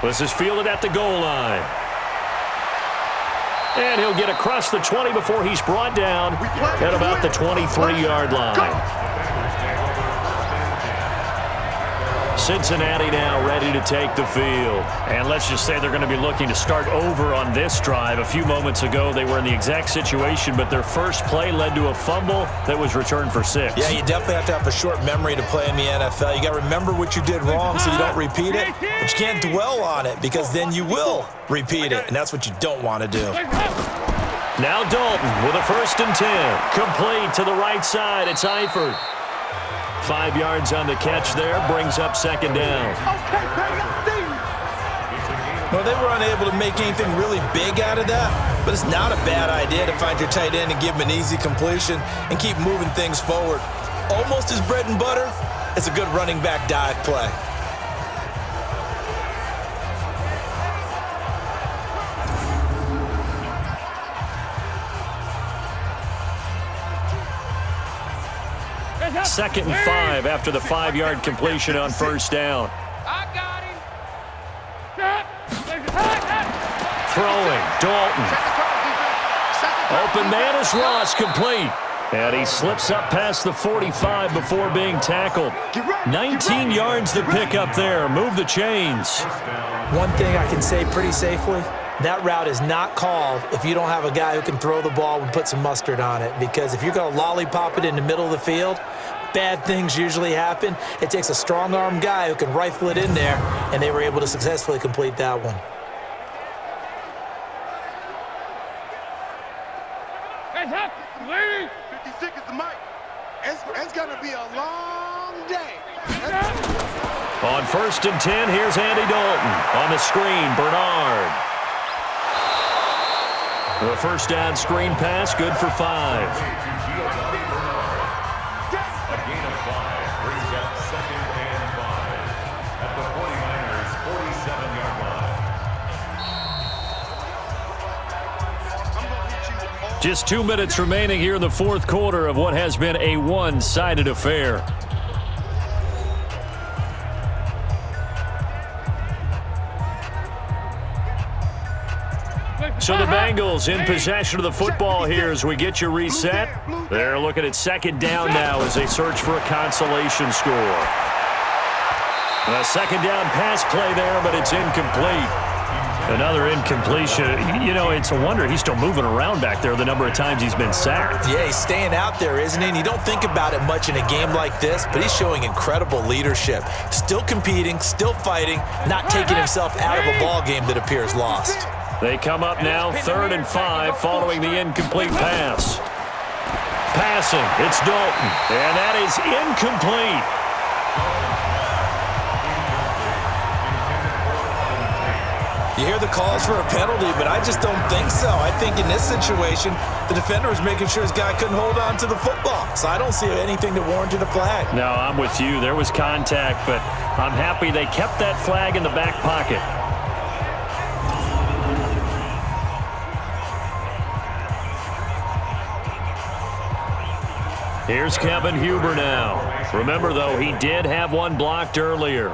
This is fielded at the goal line. And he'll get across the 20 before he's brought down at about the 23-yard line. Cincinnati now ready to take the field. And let's just say they're going to be looking to start over on this drive. A few moments ago, they were in the exact situation, but their first play led to a fumble that was returned for 6. Yeah, you definitely have to have a short memory to play in the NFL. You got to remember what you did wrong so you don't repeat it, but you can't dwell on it because then you will repeat it, and that's what you don't want to do. Now Dalton with a 1st and 10. Complete to the right side. It's Eifert. 5 yards on the catch there, brings up 2nd down. Well, they were unable to make anything really big out of that, but it's not a bad idea to find your tight end and give him an easy completion and keep moving things forward. Almost his bread and butter. It's a good running back dive play. Second and 5 after the 5-yard completion on 1st down. I got him. Throwing, Dalton. Open man is Ross, complete. And he slips up past the 45 before being tackled. 19 yards to pick up there. Move the chains. One thing I can say pretty safely, that route is not called if you don't have a guy who can throw the ball and put some mustard on it. Because if you're going to lollipop it in the middle of the field, bad things usually happen. It takes a strong-arm guy who can rifle it in there, and they were able to successfully complete that one. Hands up, ladies. 56 is the mic. It's going to be a long day. On 1st and 10, here's Andy Dalton. On the screen, Bernard. The 1st down screen pass, good for 5. A gain of 5 brings up 2nd and 5 at the 49ers' 47-yard line. Just 2 minutes remaining here in the 4th quarter of what has been a one-sided affair. So the Bengals in possession of the football here as we get you reset. They're looking at 2nd down now as they search for a consolation score. A 2nd down pass play there, but it's incomplete. Another incompletion. You know, it's a wonder he's still moving around back there the number of times he's been sacked. Yeah, he's staying out there, isn't he? And you don't think about it much in a game like this, but he's showing incredible leadership. Still competing, still fighting, not taking himself out of a ball game that appears lost. They come up now 3rd and 5 following the incomplete pass. Passing, it's Dalton, and that is incomplete. You hear the calls for a penalty, but I just don't think so. I think in this situation, the defender was making sure his guy couldn't hold on to the football. So I don't see anything that warranted a flag. No, I'm with you. There was contact, but I'm happy they kept that flag in the back pocket. Here's Kevin Huber now. Remember, though, he did have one blocked earlier.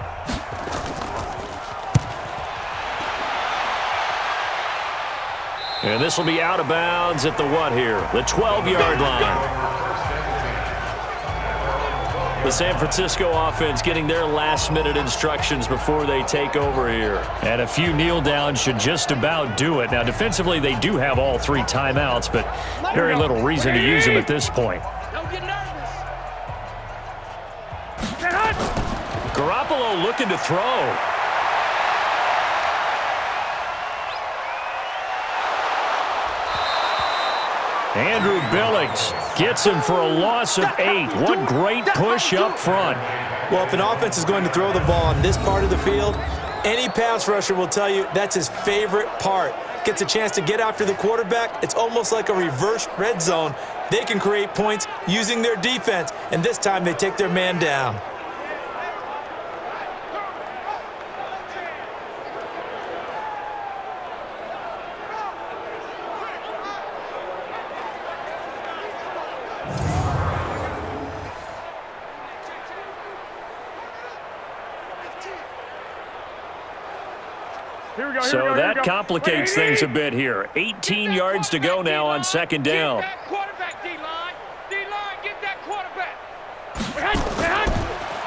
And this will be out of bounds at the what here? The 12-yard line. The San Francisco offense getting their last-minute instructions before they take over here. And a few kneel-downs should just about do it. Now, defensively, they do have all 3 timeouts, but very little reason to use them at this point. Don't get nervous. Garoppolo looking to throw. Andrew Billings gets him for a loss of 8. What great push up front. Well, if an offense is going to throw the ball on this part of the field, any pass rusher will tell you that's his favorite part. Gets a chance to get after the quarterback. It's almost like a reverse red zone. They can create points using their defense, and this time they take their man down. So that complicates things a bit here. 18 yards to go now on second down. Get that quarterback, D-line. D-line, get that quarterback.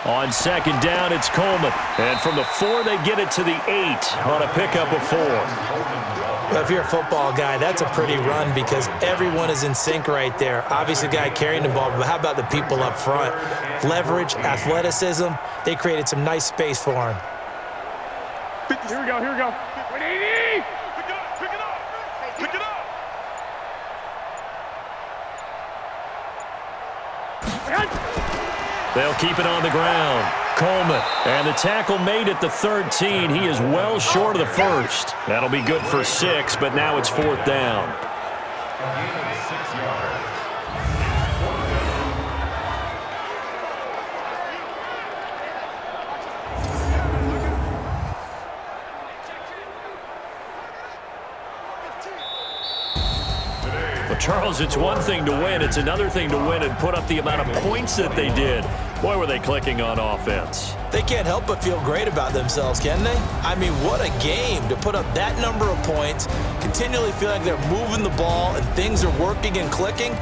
On second down, it's Coleman. And from the 4, they get it to the 8 on a pickup of 4. Well, if you're a football guy, that's a pretty run because everyone is in sync right there. Obviously, the guy carrying the ball, but how about the people up front? Leverage, athleticism, they created some nice space for him. Here we go, here we go. 180! Pick it up, pick it up, pick it up. They'll keep it on the ground. Coleman, and the tackle made at the 13. He is well short of the first. That'll be good for 6, but now it's 4th down. Charles, it's one thing to win. It's another thing to win and put up the amount of points that they did. Boy, were they clicking on offense. They can't help but feel great about themselves, can they? I mean, what a game to put up that number of points, continually feel like they're moving the ball and things are working and clicking.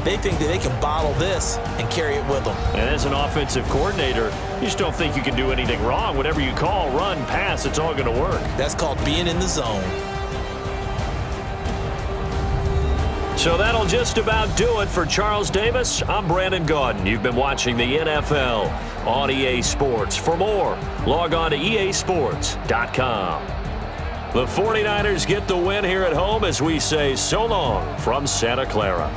They think that they can bottle this and carry it with them. And as an offensive coordinator, you just don't think you can do anything wrong. Whatever you call, run, pass, it's all going to work. That's called being in the zone. So that'll just about do it for Charles Davis. I'm Brandon Gaudin. You've been watching the NFL on EA Sports. For more, log on to easports.com. The 49ers get the win here at home as we say so long from Santa Clara.